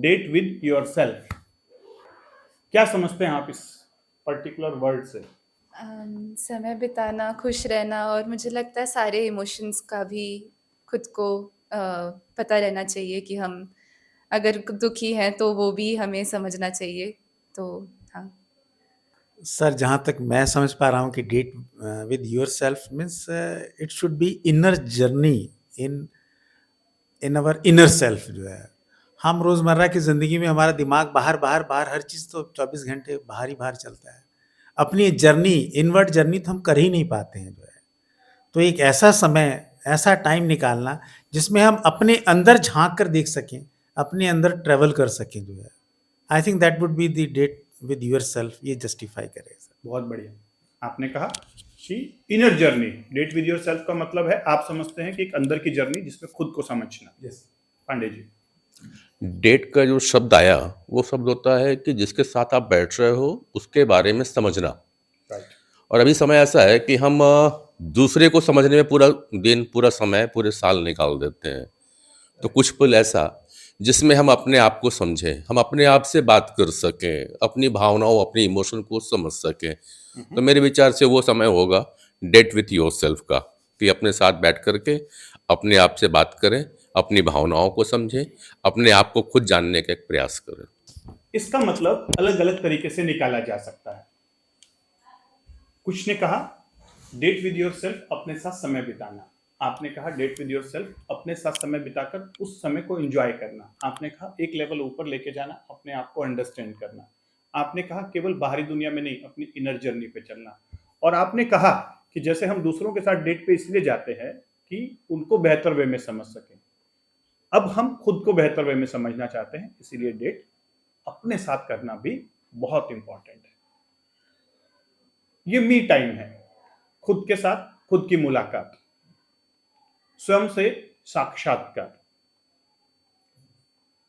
Date with your self, क्या समझते हैं आप इस पर्टिकुलर वर्ड से? समय बिताना, खुश रहना, और मुझे लगता है सारे इमोशंस का भी खुद को पता रहना चाहिए कि हम अगर दुखी हैं तो वो भी हमें समझना चाहिए। तो हाँ। सर, जहाँ तक मैं समझ पा रहा हूँ कि date with yourself means it should be inner journey in in our inner self जो है। हम रोज़मर्रा की ज़िंदगी में हमारा दिमाग बाहर बाहर बाहर, हर चीज़ तो 24 घंटे बाहर ही बाहर चलता है। अपनी जर्नी, इनवर्ड जर्नी तो हम कर ही नहीं पाते हैं जो है। तो एक ऐसा समय, ऐसा टाइम निकालना जिसमें हम अपने अंदर झाँक कर देख सकें, अपने अंदर ट्रैवल कर सकें जो है। I think that would be the date with yourself, ये जस्टिफाई करे सर। बहुत बढ़िया। आपने कहा कि inner journey, date with yourself का मतलब है आप समझते हैं कि एक अंदर की जर्नी जिसमें खुद को समझना। यस पांडे जी। डेट का जो शब्द आया वो शब्द होता है कि जिसके साथ आप बैठ रहे हो उसके बारे में समझना। राइट। और अभी समय ऐसा है कि हम दूसरे को समझने में पूरा दिन, पूरा समय, पूरे साल निकाल देते हैं। तो कुछ पल ऐसा जिसमें हम अपने आप को समझें, हम अपने आप से बात कर सकें, अपनी भावनाओं, अपनी इमोशन को समझ सकें। तो मेरे विचार से वो समय होगा डेट विथ योरसेल्फ का, कि अपने साथ बैठ करके अपने आप से बात करें, अपनी भावनाओं को समझें, अपने आप को खुद जानने का एक प्रयास करें। इसका मतलब अलग अलग तरीके से निकाला जा सकता है। कुछ ने कहा डेट विद योर सेल्फ, अपने साथ समय बिताना। आपने कहा डेट विद योर सेल्फ, अपने साथ समय बिताकर उस समय को एंजॉय करना। आपने कहा एक लेवल ऊपर लेके जाना, अपने आप को अंडरस्टैंड करना। आपने कहा केवल बाहरी दुनिया में नहीं, अपनी इनर जर्नी पे चलना। और आपने कहा कि जैसे हम दूसरों के साथ डेट पे इसलिए जाते हैं कि उनको बेहतर वे में समझ सकें। अब हम खुद को बेहतर वे में समझना चाहते हैं, इसीलिए डेट अपने साथ करना भी बहुत इंपॉर्टेंट है। ये मी टाइम है, खुद के साथ खुद की मुलाकात, स्वयं से साक्षात्कार।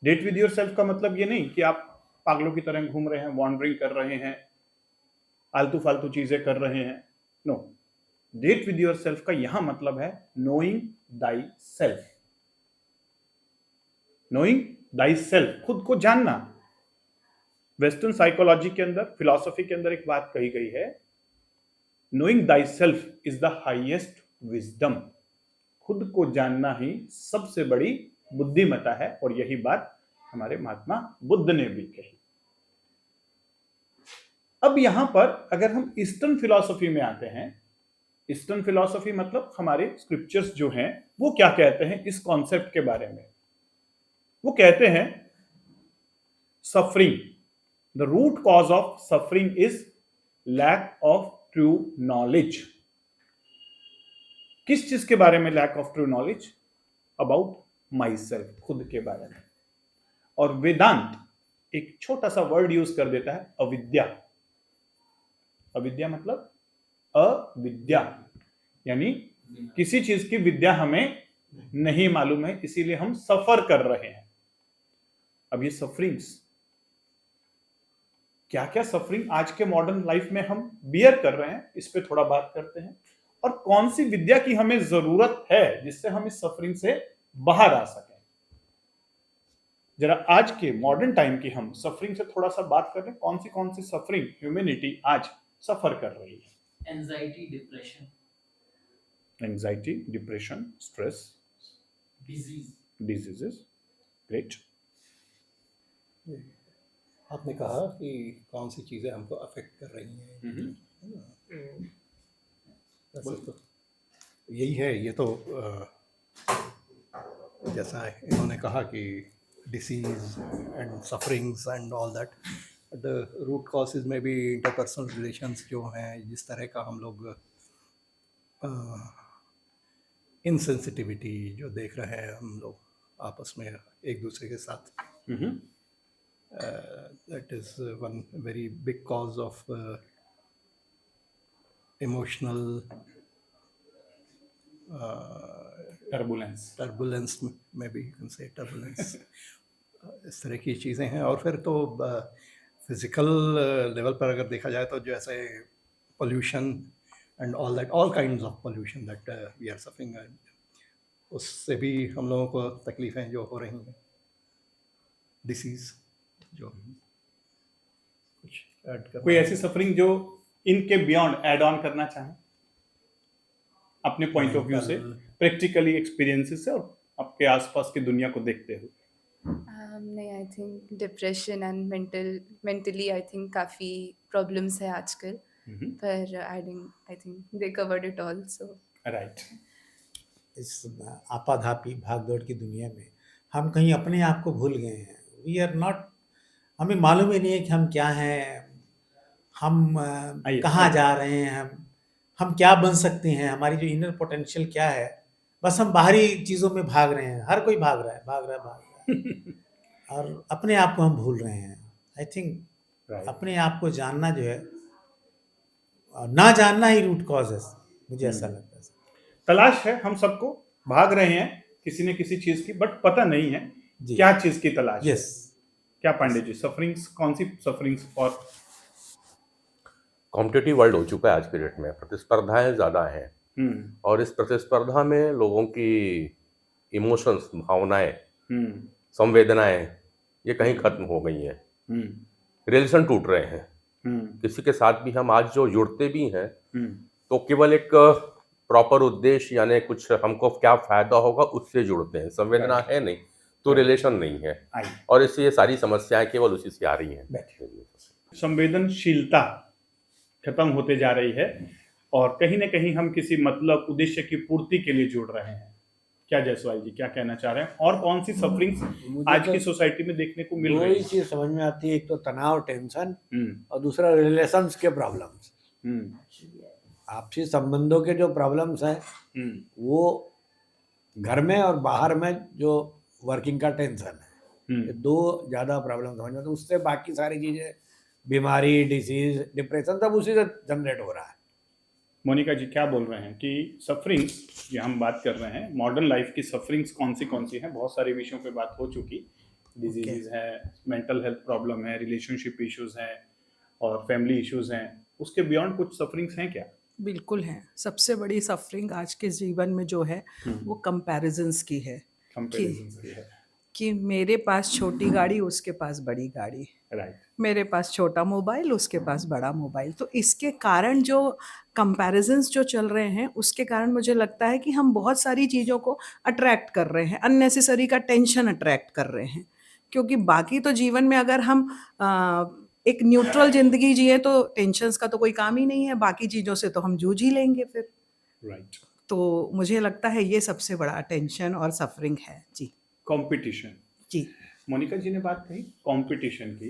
डेट विद योर सेल्फ का मतलब ये नहीं कि आप पागलों की तरह घूम रहे हैं, वॉन्डरिंग कर रहे हैं, आलतू फालतू चीजें कर रहे हैं। No, date with yourself का यहां मतलब है knowing thyself. Knowing thyself, खुद को जानना। वेस्टर्न साइकोलॉजी के अंदर, फिलॉसफी के अंदर एक बात कही गई है, knowing thy self is the highest wisdom. खुद को जानना ही सबसे बड़ी बुद्धिमत्ता है, और यही बात हमारे महात्मा बुद्ध ने भी कही। अब यहां पर अगर हम ईस्टर्न फिलॉसफी में आते हैं, ईस्टर्न फिलॉसफी मतलब हमारे स्क्रिप्चर्स जो हैं वो क्या कहते हैं इस कॉन्सेप्ट के बारे में। वो कहते हैं suffering, the root cause of suffering is lack of true knowledge. किस चीज के बारे में lack of true knowledge? About myself, खुद के बारे में। और वेदांत एक छोटा सा वर्ड यूज कर देता है, अविद्या। अविद्या मतलब अविद्या, यानी किसी चीज की विद्या हमें नहीं मालूम है, इसीलिए हम सफर कर रहे हैं। अब ये सफरिंग्स, क्या क्या सफरिंग आज के मॉडर्न लाइफ में हम बियर कर रहे हैं, इस पे थोड़ा बात करते हैं। और कौन सी विद्या की हमें जरूरत है जिससे हम इस सफरिंग से बाहर आ सकें। जरा आज के मॉडर्न टाइम की हम सफरिंग से थोड़ा सा बात करें, कौन सी सफरिंग ह्यूमैनिटी आज सफर कर रही है। Anxiety, depression, anxiety, depression, stress, diseases. Great. आपने कहा कि कौन सी चीज़ें हमको अफेक्ट कर रही हैं, है ना? वैसे तो यही है, ये तो जैसा इन्होंने कहा कि disease and sufferings and all that, the root causes में भी इंटरपर्सनल रिलेशंस जो हैं, जिस तरह का हम लोग इनसेंसिटिविटी जो देख रहे हैं हम लोग आपस में एक दूसरे के साथ, that is one very big cause of emotional turbulence, maybe you can say turbulence. इस तरह की चीज़ें हैं। और फिर तो फिजिकल लेवल पर अगर देखा जाए तो जैसे pollution and all that, all kinds of pollution that we are suffering, उससे भी हम लोगों को तकलीफ़ें जो हो रही हैं। डिसीज जो कुछ ऐड करना कोई है? ऐसी सफरिंग जो इनके बियॉन्ड ऐड ऑन करना चाहें अपने पॉइंट ऑफ व्यू से, प्रैक्टिकली एक्सपीरियंसेस से और आपके आसपास की दुनिया को देखते हुए? नहीं, I think depression and mentally I think काफ़ी प्रॉब्लम्स है आजकल, पर I think they covered it all, so right. इस आपाधापी भागदौड़ की दुनिया में हम कहीं अपने आप को भूल गए हैं। वी आर नॉट, हमें मालूम ही नहीं है कि हम क्या हैं, हम आइए, कहाँ आइए। जा रहे हैं, हम क्या बन सकते हैं, हमारी जो इनर पोटेंशियल क्या है। बस हम बाहरी चीज़ों में भाग रहे हैं, हर कोई भाग रहा है, भाग रहा है, भाग रहा है और अपने आप को हम भूल रहे हैं। I think right. अपने आप को जानना जो है, ना जानना ही रूट कॉज है, मुझे ऐसा लगता है। तलाश है हम सबको, भाग रहे हैं किसी न किसी चीज की, बट पता नहीं है जी। क्या चीज की तलाश है। यस, क्या पांडे जी, सफरिंग्स कौन सी सफरिंग्स? और कॉम्पिटिटिव वर्ल्ड हो चुका है आज के डेट में, प्रतिस्पर्धाएं ज़्यादा हैं और इस प्रतिस्पर्धा में लोगों की इमोशंस, भावनाएं, संवेदनाएं ये कहीं खत्म हो गई हैं। रिलेशन टूट रहे हैं। किसी के साथ भी हम आज जो जुड़ते भी हैं तो केवल एक प्रॉपर उद्देश्य यानी कुछ हमको क्या फायदा होगा उससे जुड़ते हैं, संवेदना है नहीं तो रिलेशन नहीं है, आइए। और इससे ये सारी समस्याएं केवल उसी से आ रही हैं। संवेदनशीलता खत्म होते जा रही है और कहीं ना कहीं हम किसी मतलब उद्देश्य की पूर्ति के लिए जुड़ रहे हैं। क्या जायसवाल जी क्या कहना चाह रहे हैं? और कौन सी सफरिंग्स आज की सोसाइटी में देखने को मिल दो रही ही है? चीज समझ में आती है, एक तो तनाव, टेंशन, हम्म, और दूसरा रिलेशंस के प्रॉब्लम्स। हम्म, आपसी संबंधों के जो प्रॉब्लम्स हैं वो घर में और बाहर में जो वर्किंग का टेंशन है, ये दो ज़्यादा प्रॉब्लम समझ में, तो उससे बाकी सारी चीज़ें, बीमारी, डिसीज, डिप्रेशन, सब उसी से जनरेट हो रहा है। मोनिका जी क्या बोल रहे हैं कि सफरिंग्स ये हम बात कर रहे हैं, मॉडर्न लाइफ की सफरिंग्स कौन सी हैं? बहुत सारे विषयों पे बात हो चुकी, डिजीजेज है, मेंटल हेल्थ प्रॉब्लम है, रिलेशनशिप इश्यूज हैं और फैमिली इश्यूज हैं, उसके बियॉन्ड कुछ सफरिंग्स हैं क्या? बिल्कुल है। सबसे बड़ी सफरिंग आज के जीवन में जो है वो कंपैरिजंस की है कंपैरिजंस की है। कि मेरे पास छोटी गाड़ी, उसके पास बड़ी गाड़ी, राइट। मेरे पास छोटा मोबाइल, उसके पास बड़ा मोबाइल। तो इसके कारण जो कंपैरिजंस जो चल रहे हैं उसके कारण मुझे लगता है कि हम बहुत सारी चीज़ों को अट्रैक्ट कर रहे हैं, अननेसेसरी का टेंशन अट्रैक्ट कर रहे हैं। क्योंकि बाकी तो जीवन में अगर हम एक न्यूट्रल जिंदगी जिए तो टेंशन्स का तो कोई काम ही नहीं है, बाकी चीज़ों से तो हम जूझ ही लेंगे फिर। राइट। तो मुझे लगता है ये सबसे बड़ा टेंशन और सफरिंग है जी। कंपटीशन। जी मोनिका जी ने बात कही कंपटीशन की,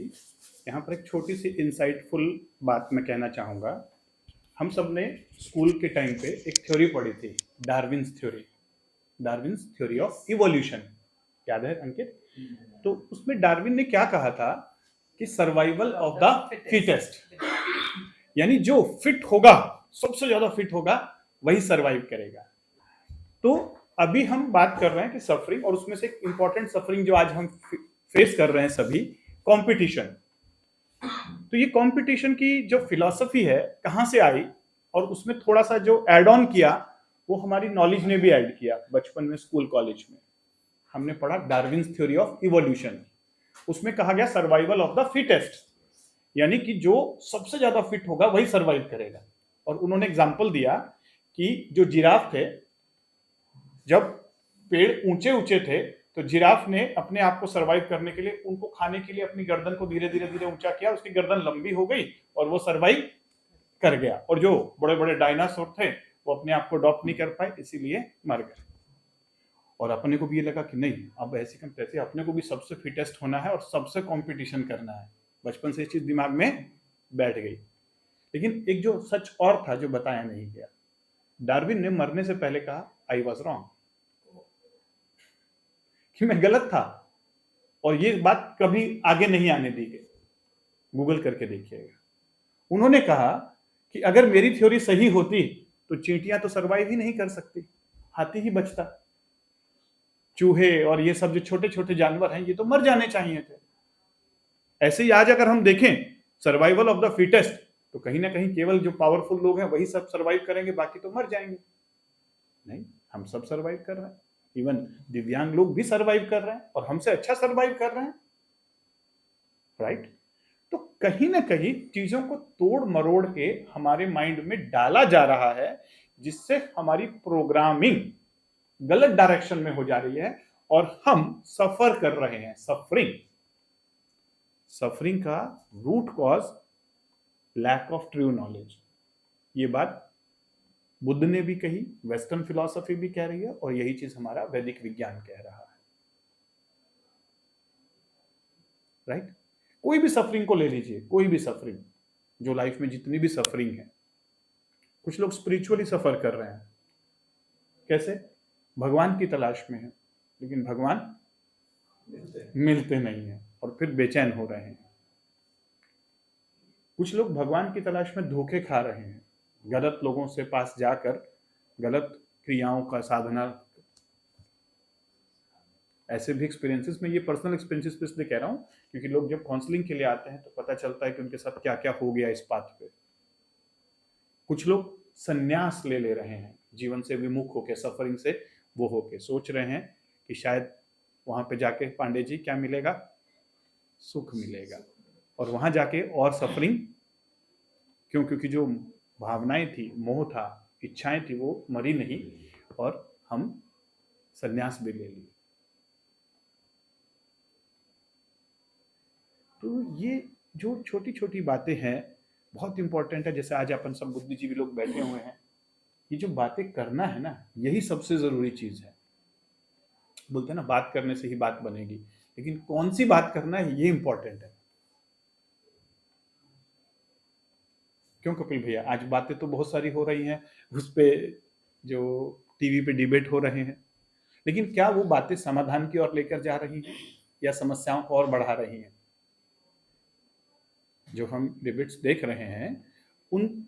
यहाँ पर एक छोटी सी इंसाइटफुल बात मैं कहना चाहूँगा। हम सब ने स्कूल के टाइम पे एक थ्योरी पढ़ी थी, डार्विन्स थ्योरी ऑफ इवोल्यूशन, याद है अंकित? तो उसमें डार्विन ने क्या कहा था कि सर्वाइवल ऑफ द फिटेस्ट, यानी जो फिट होगा, सबसे ज्यादा फिट होगा, वही सर्वाइव करेगा। तो अभी हम बात कर रहे हैं कि सफरिंग, और उसमें से एक इंपॉर्टेंट सफरिंग जो आज हम फेस कर रहे हैं सभी, कंपटीशन। तो ये कंपटीशन की जो फिलॉसफी है कहाँ से आई, और उसमें थोड़ा सा जो ऐड ऑन किया वो हमारी नॉलेज ने भी ऐड किया। बचपन में स्कूल कॉलेज में हमने पढ़ा डार्विन्स थ्योरी ऑफ इवोल्यूशन। उसमें कहा गया सर्वाइवल ऑफ द फिटेस्ट, यानी कि जो सबसे ज्यादा फिट होगा वही सर्वाइव करेगा। और उन्होंने एग्जाम्पल दिया कि जो जिराफ थे, जब पेड़ ऊंचे ऊंचे थे तो जिराफ ने अपने आप को सर्वाइव करने के लिए, उनको खाने के लिए अपनी गर्दन को धीरे धीरे ऊंचा किया, उसकी गर्दन लंबी हो गई और वो सर्वाइव कर गया। और जो बड़े बड़े डायनासोर थे वो अपने आप को अडॉप्ट नहीं कर पाए, इसीलिए मर गए। और अपने को भी ये लगा कि नहीं, अब ऐसे कम तैसे अपने को भी सबसे फिटेस्ट होना है और सबसे कंपटीशन करना है। बचपन से ये चीज दिमाग में बैठ गई। लेकिन एक जो सच और था जो बताया नहीं गया, डार्विन ने मरने से पहले कहा आई वॉज रॉन्ग, कि मैं गलत था, और ये बात कभी आगे नहीं आने दी गई। गूगल करके देखिएगा। उन्होंने कहा कि अगर मेरी थ्योरी सही होती तो चींटियां तो सर्वाइव ही नहीं कर सकती, हाथी ही बचता, चूहे और ये सब जो छोटे छोटे जानवर हैं ये तो मर जाने चाहिए थे। ऐसे ही आज अगर हम देखें सर्वाइवल ऑफ द फिटेस्ट, तो कहीं ना कहीं केवल जो पावरफुल लोग हैं वही सब सर्वाइव करेंगे, बाकी तो मर जाएंगे। नहीं, हम सब सर्वाइव कर रहे हैं, इवन दिव्यांग लोग भी सर्वाइव कर रहे हैं और हमसे अच्छा सर्वाइव कर रहे हैं। राइट? तो कहीं ना कहीं चीजों को तोड़ मरोड़ के हमारे माइंड में डाला जा रहा है, जिससे हमारी प्रोग्रामिंग गलत डायरेक्शन में हो जा रही है और हम सफर कर रहे हैं। सफरिंग का root cause lack of true knowledge. ये बात बुद्ध ने भी कही, वेस्टर्न फिलॉसफी भी कह रही है, और यही चीज हमारा वैदिक विज्ञान कह रहा है, राइट? कोई भी सफरिंग को ले लीजिए, कोई भी सफरिंग, जो लाइफ में जितनी भी सफरिंग है, कुछ लोग स्पिरिचुअली सफर कर रहे हैं। कैसे? भगवान की तलाश में है, लेकिन भगवान मिलते नहीं है और फिर बेचैन हो रहे हैं। कुछ लोग भगवान की तलाश में धोखे खा रहे हैं, गलत लोगों से पास जाकर गलत क्रियाओं का साधना। ऐसे भी एक्सपीरियंसेस में, ये पर्सनल एक्सपीरियंसेस पे इसलिए कह रहा हूं क्योंकि लोग जब काउंसलिंग के लिए आते हैं तो पता चलता है कि उनके साथ क्या क्या हो गया इस पाथ पे। कुछ लोग संन्यास ले रहे हैं, जीवन से विमुख होके, सफरिंग से वो होके सोच रहे हैं कि शायद वहां पे जाके पांडे जी क्या मिलेगा, सुख मिलेगा, और वहां जाके और सफरिंग। क्यों? क्योंकि जो भावनाएं थी, मोह था, इच्छाएं थी, वो मरी नहीं और हम संन्यास भी ले लिए। तो ये जो छोटी छोटी बातें हैं बहुत इंपॉर्टेंट है। जैसे आज अपन सब बुद्धिजीवी लोग बैठे हुए हैं, ये जो बातें करना है ना, यही सबसे जरूरी चीज है। बोलते हैं ना, बात करने से ही बात बनेगी, लेकिन कौन सी बात करना है ये इंपॉर्टेंट है। क्यों कपिल भैया? आज बातें तो बहुत सारी हो रही हैं, उस पे जो टीवी पे डिबेट हो रहे हैं, लेकिन क्या वो बातें समाधान की ओर लेकर जा रही हैं या समस्याओं को और बढ़ा रही हैं? जो हम डिबेट्स देख रहे हैं, उन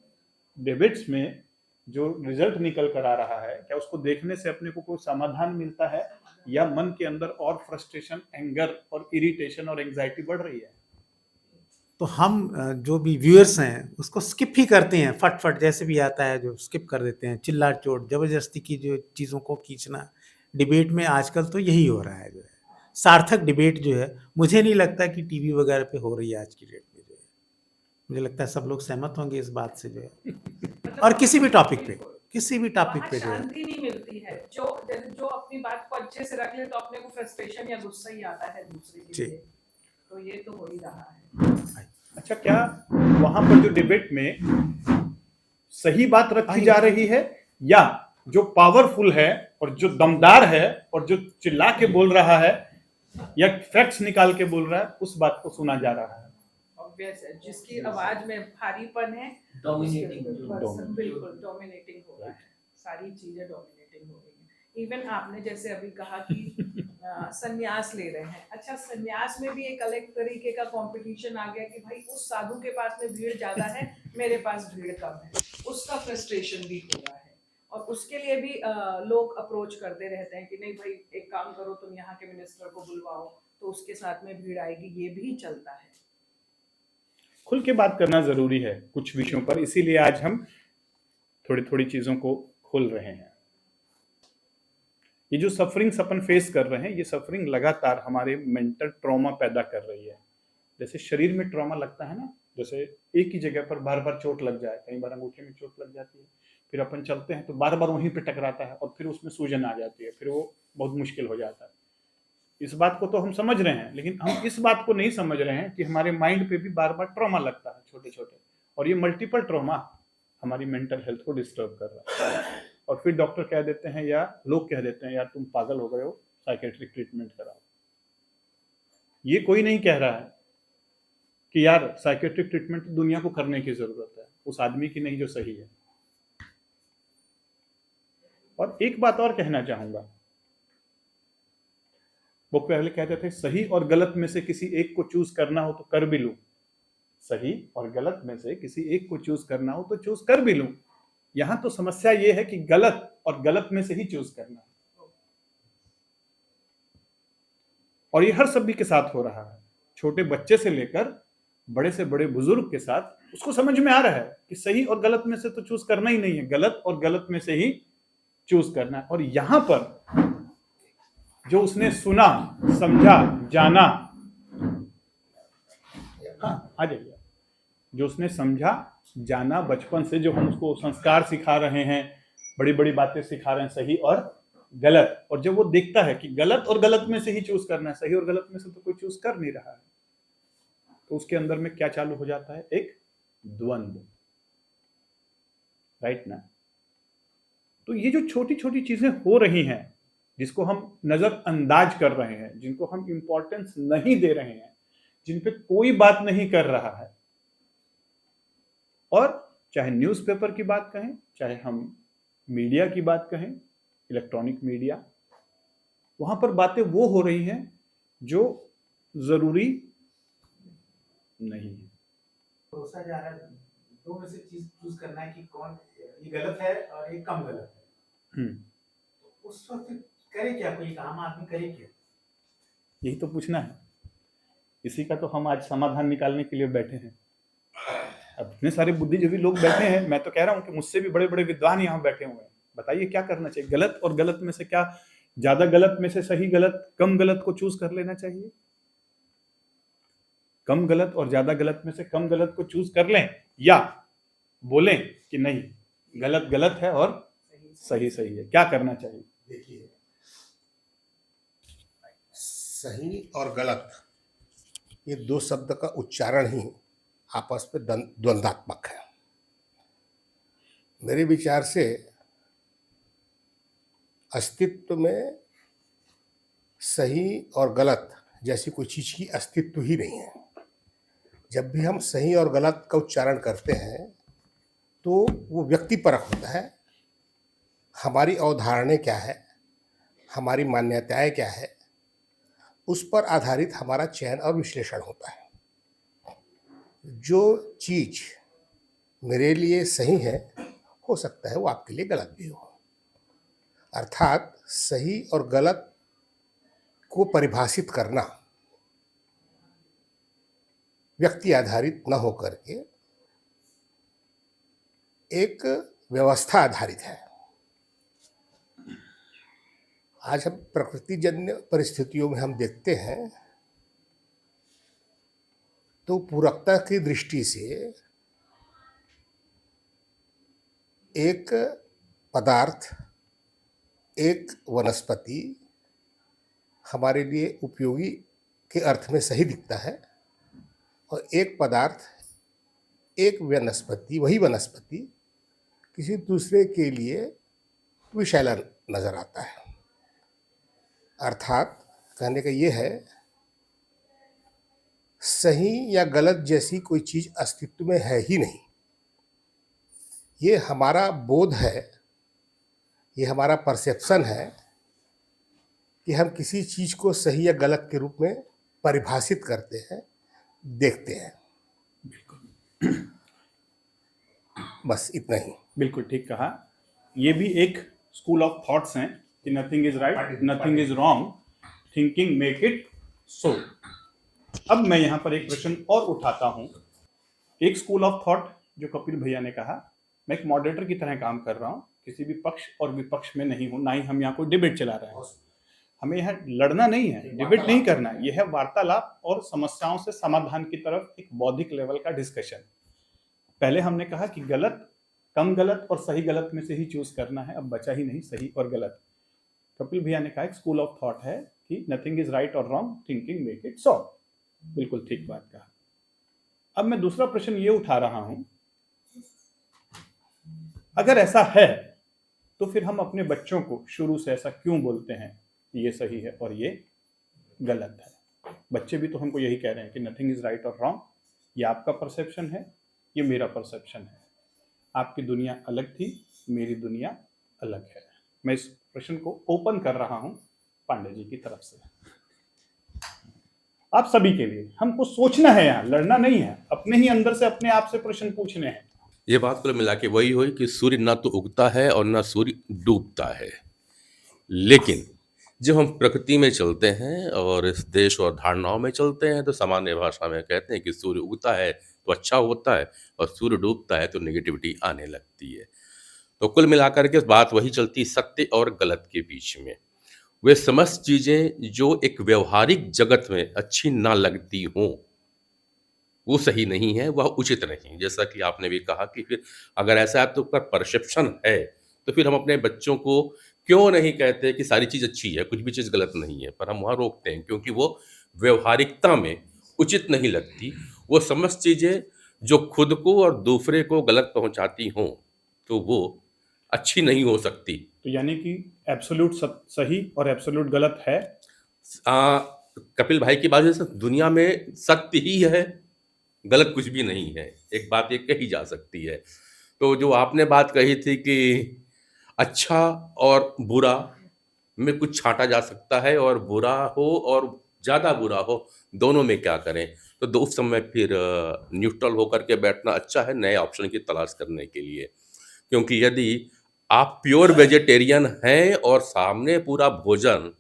डिबेट्स में जो रिजल्ट निकल कर आ रहा है, क्या उसको देखने से अपने को कोई समाधान मिलता है या मन के अंदर और फ्रस्ट्रेशन, एंगर और इरिटेशन और एंजाइटी बढ़ रही है? तो हम जो भी व्यूअर्स हैं उसको स्किप ही करते हैं, फट जैसे भी आता है जो स्किप कर देते हैं। चिल्ला चोट जबरदस्ती की जो चीज़ों को खींचना डिबेट में आजकल तो यही हो रहा है। जो है सार्थक डिबेट जो है, मुझे नहीं लगता कि टीवी वगैरह पे हो रही है आज की डेट में। जो है मुझे लगता है सब लोग सहमत होंगे इस बात से। जो है और किसी भी टॉपिक पे जो है शांति नहीं मिलती है। जो अपनी बात को अच्छे से रख ले तो अपने को फ्रस्ट्रेशन या गुस्सा ही आता है दूसरे के लिए। तो ये तो हो ही रहा है। अच्छा, क्या वहां पर जो डिबेट में सही बात रखी जा रही है, या जो पावरफुल है और जो दमदार है और जो चिल्ला के बोल रहा है या फैक्ट्स निकाल के बोल रहा है, उस बात को सुना जा रहा है? ऑब्वियस है, जिसकी आवाज में भारीपन है, डोमिनेटिंग बिल्कुल डोमिनेटिंग हो रहा है। सारी चीजें डोमिनेटिंग हो रही हैं। इवन आपने जैसे अभी कहा कि संन्यास ले रहे हैं। अच्छा, संन्यास में भी एक अलग तरीके का कंपटीशन आ गया कि भाई उस साधु के पास में भीड़ ज्यादा है, मेरे पास भीड़ कम है। उसका फ्रस्ट्रेशन भी हो रहा है और उसके लिए भी लोग अप्रोच करते रहते हैं कि नहीं भाई एक काम करो, तुम यहाँ के मिनिस्टर को बुलवाओ तो उसके साथ में भीड़ आएगी। ये भी चलता है। खुल के बात करना जरूरी है कुछ विषयों पर, इसीलिए आज हम थोड़ी थोड़ी चीजों को खोल रहे हैं। ये जो सफरिंग्स अपन फेस कर रहे हैं, ये सफरिंग लगातार हमारे मेंटल ट्रॉमा पैदा कर रही है। जैसे शरीर में ट्रॉमा लगता है ना, जैसे एक ही जगह पर बार बार चोट लग जाए, कई बार अंगूठे में चोट लग जाती है, फिर अपन चलते हैं तो बार बार वहीं पे टकराता है और फिर उसमें सूजन आ जाती है, फिर वो बहुत मुश्किल हो जाता है। इस बात को तो हम समझ रहे हैं, लेकिन हम इस बात को नहीं समझ रहे हैं कि हमारे माइंड पे भी बार बार ट्रॉमा लगता है, छोटे छोटे, और ये मल्टीपल ट्रॉमा हमारी मेंटल हेल्थ को डिस्टर्ब कर रहा है। और फिर डॉक्टर कह देते हैं या लोग कह देते हैं, यार तुम पागल हो गए हो, साइकेट्रिक ट्रीटमेंट कराओ। ये कोई नहीं कह रहा है कि यार साइकेट्रिक ट्रीटमेंट दुनिया को करने की जरूरत है, उस आदमी की नहीं जो सही है। और एक बात और कहना चाहूंगा, वो पहले कहते थे सही और गलत में से किसी एक को चूज करना हो तो कर भी लूं। सही और गलत में से किसी एक को चूज करना हो तो चूज कर भी लूं। यहां तो समस्या ये है कि गलत और गलत में से ही चूज करना है, और ये हर सभी के साथ हो रहा है। छोटे बच्चे से लेकर बड़े से बड़े बुजुर्ग के साथ उसको समझ में आ रहा है कि सही और गलत में से तो चूज करना ही नहीं है, गलत और गलत में से ही चूज करना है। और यहां पर जो उसने सुना, समझा, जाना, हाँ आ जाइए। जो उसने समझा जाना बचपन से, जो हम उसको संस्कार सिखा रहे हैं, बड़ी बड़ी बातें सिखा रहे हैं, सही और गलत, और जब वो देखता है कि गलत और गलत में से ही चूज करना है, सही और गलत में से तो कोई चूज कर नहीं रहा है, तो उसके अंदर में क्या चालू हो जाता है? एक द्वंद्व, राइट ना? तो ये जो छोटी छोटी चीजें हो रही हैं, जिसको हम नजरअंदाज कर रहे हैं, जिनको हम इंपॉर्टेंस नहीं दे रहे हैं, जिन पे कोई बात नहीं कर रहा है, और चाहे न्यूज़पेपर की बात कहें, चाहे हम मीडिया की बात कहें, इलेक्ट्रॉनिक मीडिया, वहां पर बातें वो हो रही हैं जो जरूरी नहीं है। परोसा जा रहा है, दो में से चीज चूज करना है कि कौन ये गलत है और ये कम गलत है। तो उस वक्त करे क्या, कोई आम आदमी करे क्या? यही तो पूछना है, इसी का तो हम आज समाधान निकालने के लिए बैठे हैं। अब इतने सारे बुद्धिजीवी लोग बैठे हैं, मैं तो कह रहा हूं कि मुझसे भी बड़े बड़े विद्वान यहाँ बैठे हुए हैं। बताइए क्या करना चाहिए? गलत और गलत में से क्या, ज्यादा गलत में से सही गलत, कम गलत को चूज कर लेना चाहिए? कम गलत और ज्यादा गलत में से कम गलत को चूज कर लें, या बोलें कि नहीं गलत गलत है और सही सही है? क्या करना चाहिए? देखिए, सही और गलत ये दो शब्द का उच्चारण ही आपस में द्वंद्वात्मक है। मेरे विचार से अस्तित्व में सही और गलत जैसी कोई चीज की अस्तित्व ही नहीं है। जब भी हम सही और गलत का उच्चारण करते हैं तो वो व्यक्तिपरक होता है। हमारी अवधारणाएं क्या है, हमारी मान्यताएं क्या है, उस पर आधारित हमारा चयन और विश्लेषण होता है। जो चीज मेरे लिए सही है, हो सकता है वो आपके लिए गलत भी हो। अर्थात सही और गलत को परिभाषित करना व्यक्ति आधारित न होकर के एक व्यवस्था आधारित है। आज हम प्रकृतिजन्य परिस्थितियों में हम देखते हैं तो पूरकता की दृष्टि से एक पदार्थ, एक वनस्पति हमारे लिए उपयोगी के अर्थ में सही दिखता है, और एक पदार्थ, एक वनस्पति, वही वनस्पति किसी दूसरे के लिए विषैला नजर आता है। अर्थात कहने का ये है, सही या गलत जैसी कोई चीज अस्तित्व में है ही नहीं। ये हमारा बोध है, ये हमारा परसेप्शन है कि हम किसी चीज को सही या गलत के रूप में परिभाषित करते हैं, देखते हैं। बस इतना ही। बिल्कुल ठीक कहा। ये भी एक स्कूल ऑफ थॉट्स हैं कि nothing is right, nothing is wrong, thinking make it so. अब मैं यहाँ पर एक प्रश्न और उठाता हूँ। एक स्कूल ऑफ थॉट जो कपिल भैया ने कहा, मैं एक मॉडरेटर की तरह काम कर रहा हूँ, किसी भी पक्ष और विपक्ष में नहीं हूँ, ना ही हम यहाँ कोई डिबेट चला रहे हैं। हमें यहाँ लड़ना नहीं है, डिबेट नहीं करना है, यह है वार्तालाप और समस्याओं से समाधान की तरफ एक बौद्धिक लेवल का डिस्कशन। पहले हमने कहा कि गलत, कम गलत और सही गलत में से ही चूज करना है, अब बचा ही नहीं सही और गलत। कपिल भैया ने कहा एक स्कूल ऑफ थॉट है कि नथिंग इज राइट और wrong, thinking make it so. बिल्कुल ठीक बात कहा। अब मैं दूसरा प्रश्न ये उठा रहा हूं, अगर ऐसा है तो फिर हम अपने बच्चों को शुरू से ऐसा क्यों बोलते हैं कि ये सही है और ये गलत है? बच्चे भी तो हमको यही कह रहे हैं कि नथिंग इज राइट और रॉन्ग, ये आपका परसेप्शन है, ये मेरा परसेप्शन है, आपकी दुनिया अलग थी, मेरी दुनिया अलग है। मैं इस प्रश्न को ओपन कर रहा हूं पांडे जी की तरफ से, आप सभी के लिए। हमको सोचना है, यहाँ लड़ना नहीं है, अपने ही अंदर से अपने आप से प्रश्न पूछने हैं। ये बात कुल मिला के वही हुई कि सूर्य ना तो उगता है और ना सूर्य डूबता है। लेकिन जब हम प्रकृति में चलते हैं और इस देश और धारणाओं में चलते हैं तो सामान्य भाषा में कहते हैं कि सूर्य उगता है तो अच्छा होता है और सूर्य डूबता है तो नेगेटिविटी आने लगती है। तो कुल मिलाकर के बात वही चलती, सत्य और गलत के बीच में। वे समस्त चीज़ें जो एक व्यवहारिक जगत में अच्छी ना लगती हों, वो सही नहीं है, वह उचित नहीं। जैसा कि आपने भी कहा कि फिर अगर ऐसा आपके ऊपर परसेप्शन है, तो फिर हम अपने बच्चों को क्यों नहीं कहते कि सारी चीज़ अच्छी है, कुछ भी चीज़ गलत नहीं है, पर हम वहाँ रोकते हैं क्योंकि वो व्यावहारिकता में उचित नहीं लगती। वो समस्त चीज़ें जो खुद को और दूसरे को गलत पहुँचाती हों, तो वो अच्छी नहीं हो सकती। तो यानी कि एब्सोल्यूट सही और एब्सोल्यूट गलत है। आ, कपिल भाई की बात से दुनिया में सत्य ही है, गलत कुछ भी नहीं है। एक बात ये कही जा सकती है। तो जो आपने बात कही थी कि अच्छा और बुरा में कुछ छाँटा जा सकता है और बुरा हो और ज़्यादा बुरा हो, दोनों में क्या करें? तो उस समय फिर न्यूट्रल होकर के बैठना अच्छा है नए ऑप्शन की तलाश करने के लिए। क्योंकि यदि आप प्योर वेजिटेरियन हैं और सामने पूरा भोजन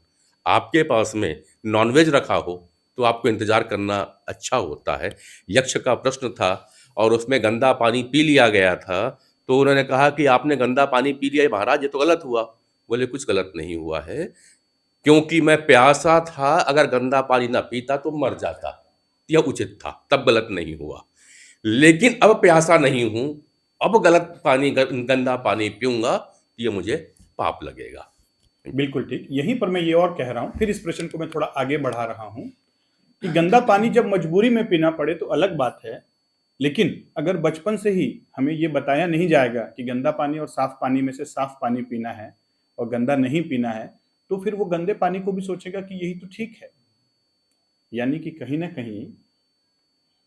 आपके पास में नॉनवेज रखा हो, तो आपको इंतज़ार करना अच्छा होता है। यक्ष का प्रश्न था और उसमें गंदा पानी पी लिया गया था, तो उन्होंने कहा कि आपने गंदा पानी पी लिया महाराज, ये तो गलत हुआ। बोले कुछ गलत नहीं हुआ है, क्योंकि मैं प्यासा था, अगर गंदा पानी ना पीता तो मर जाता। यह उचित था, तब गलत नहीं हुआ। लेकिन अब प्यासा नहीं हूँ, अब गलत पानी गंदा पानी पीऊँगा, तो ये मुझे पाप लगेगा। बिल्कुल ठीक। यहीं पर मैं ये और कह रहा हूँ, फिर इस प्रश्न को मैं थोड़ा आगे बढ़ा रहा हूँ कि गंदा पानी जब मजबूरी में पीना पड़े तो अलग बात है, लेकिन अगर बचपन से ही हमें ये बताया नहीं जाएगा कि गंदा पानी और साफ पानी में से साफ पानी पीना है और गंदा नहीं पीना है, तो फिर वो गंदे पानी को भी सोचेगा कि यही तो ठीक है। यानी कि कहीं ना कहीं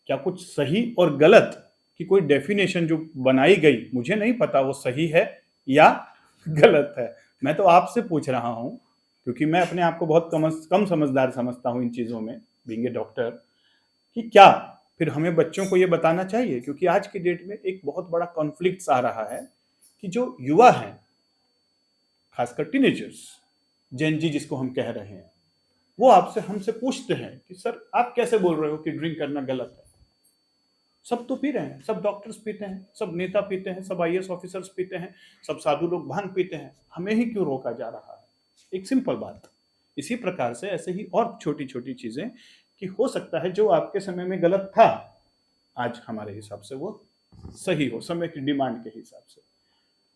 क्या कुछ सही और गलत की कोई डेफिनेशन जो बनाई गई, मुझे नहीं पता वो सही है या गलत है। मैं तो आपसे पूछ रहा हूं क्योंकि मैं अपने आप को बहुत कम समझदार समझता हूं इन चीज़ों में, बीइंग ए डॉक्टर, कि क्या फिर हमें बच्चों को ये बताना चाहिए? क्योंकि आज के डेट में एक बहुत बड़ा कॉन्फ्लिक्ट आ रहा है कि जो युवा हैं, खासकर टीनेजर्स, जेन जी जिसको हम कह रहे हैं, वो आपसे हमसे पूछते हैं कि सर आप कैसे बोल रहे हो कि ड्रिंक करना गलत है? सब तो पी रहे हैं, सब डॉक्टर्स पीते हैं, सब नेता पीते हैं, सब आईएएस ऑफिसर्स पीते हैं, सब साधु लोग भांग पीते हैं, हमें ही क्यों रोका जा रहा है? एक सिंपल बात। इसी प्रकार से ऐसे ही और छोटी छोटी चीजें कि हो सकता है जो आपके समय में गलत था, आज हमारे हिसाब से वो सही हो, समय की डिमांड के हिसाब से।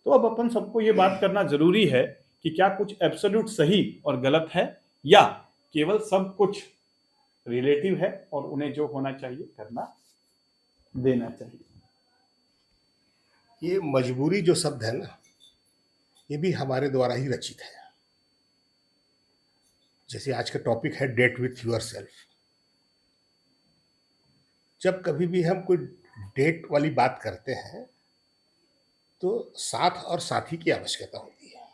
तो अब अपन सबको ये बात करना जरूरी है कि क्या कुछ एब्सोल्यूट सही और गलत है या केवल सब कुछ रिलेटिव है और उन्हें जो होना चाहिए करना देना चाहिए। ये मजबूरी जो शब्द है ना, ये भी हमारे द्वारा ही रचित है। जैसे आज का टॉपिक है डेट विथ यूर सेल्फ। जब कभी भी हम कोई डेट वाली बात करते हैं तो साथ और साथी की आवश्यकता होती है।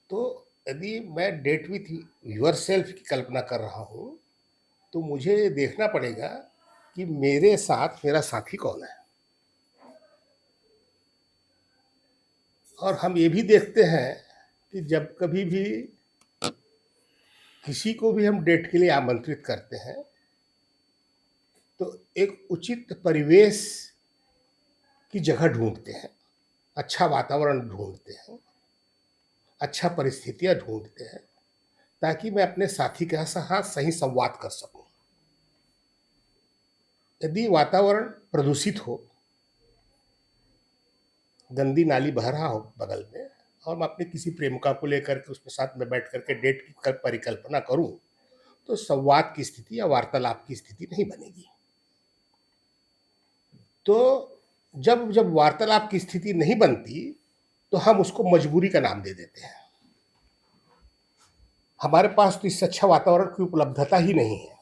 तो यदि मैं डेट विथ यूर सेल्फ की कल्पना कर रहा हूँ तो मुझे ये देखना पड़ेगा कि मेरे साथ मेरा साथी कौन है। और हम ये भी देखते हैं कि जब कभी भी किसी को भी हम डेट के लिए आमंत्रित करते हैं तो एक उचित परिवेश की जगह ढूंढते हैं, अच्छा वातावरण ढूंढते हैं, अच्छा परिस्थितियां ढूंढते हैं, ताकि मैं अपने साथी के साथ सही संवाद कर सकूं। यदि वातावरण प्रदूषित हो, गंदी नाली बह रहा हो बगल में, और मैं अपने किसी प्रेमिका को लेकर के उसके साथ में बैठ करके डेट की परिकल्पना करूं, तो संवाद की स्थिति या वार्तालाप की स्थिति नहीं बनेगी। तो जब जब वार्तालाप की स्थिति नहीं बनती तो हम उसको मजबूरी का नाम दे देते हैं। हमारे पास तो इससे अच्छा वातावरण की उपलब्धता ही नहीं है,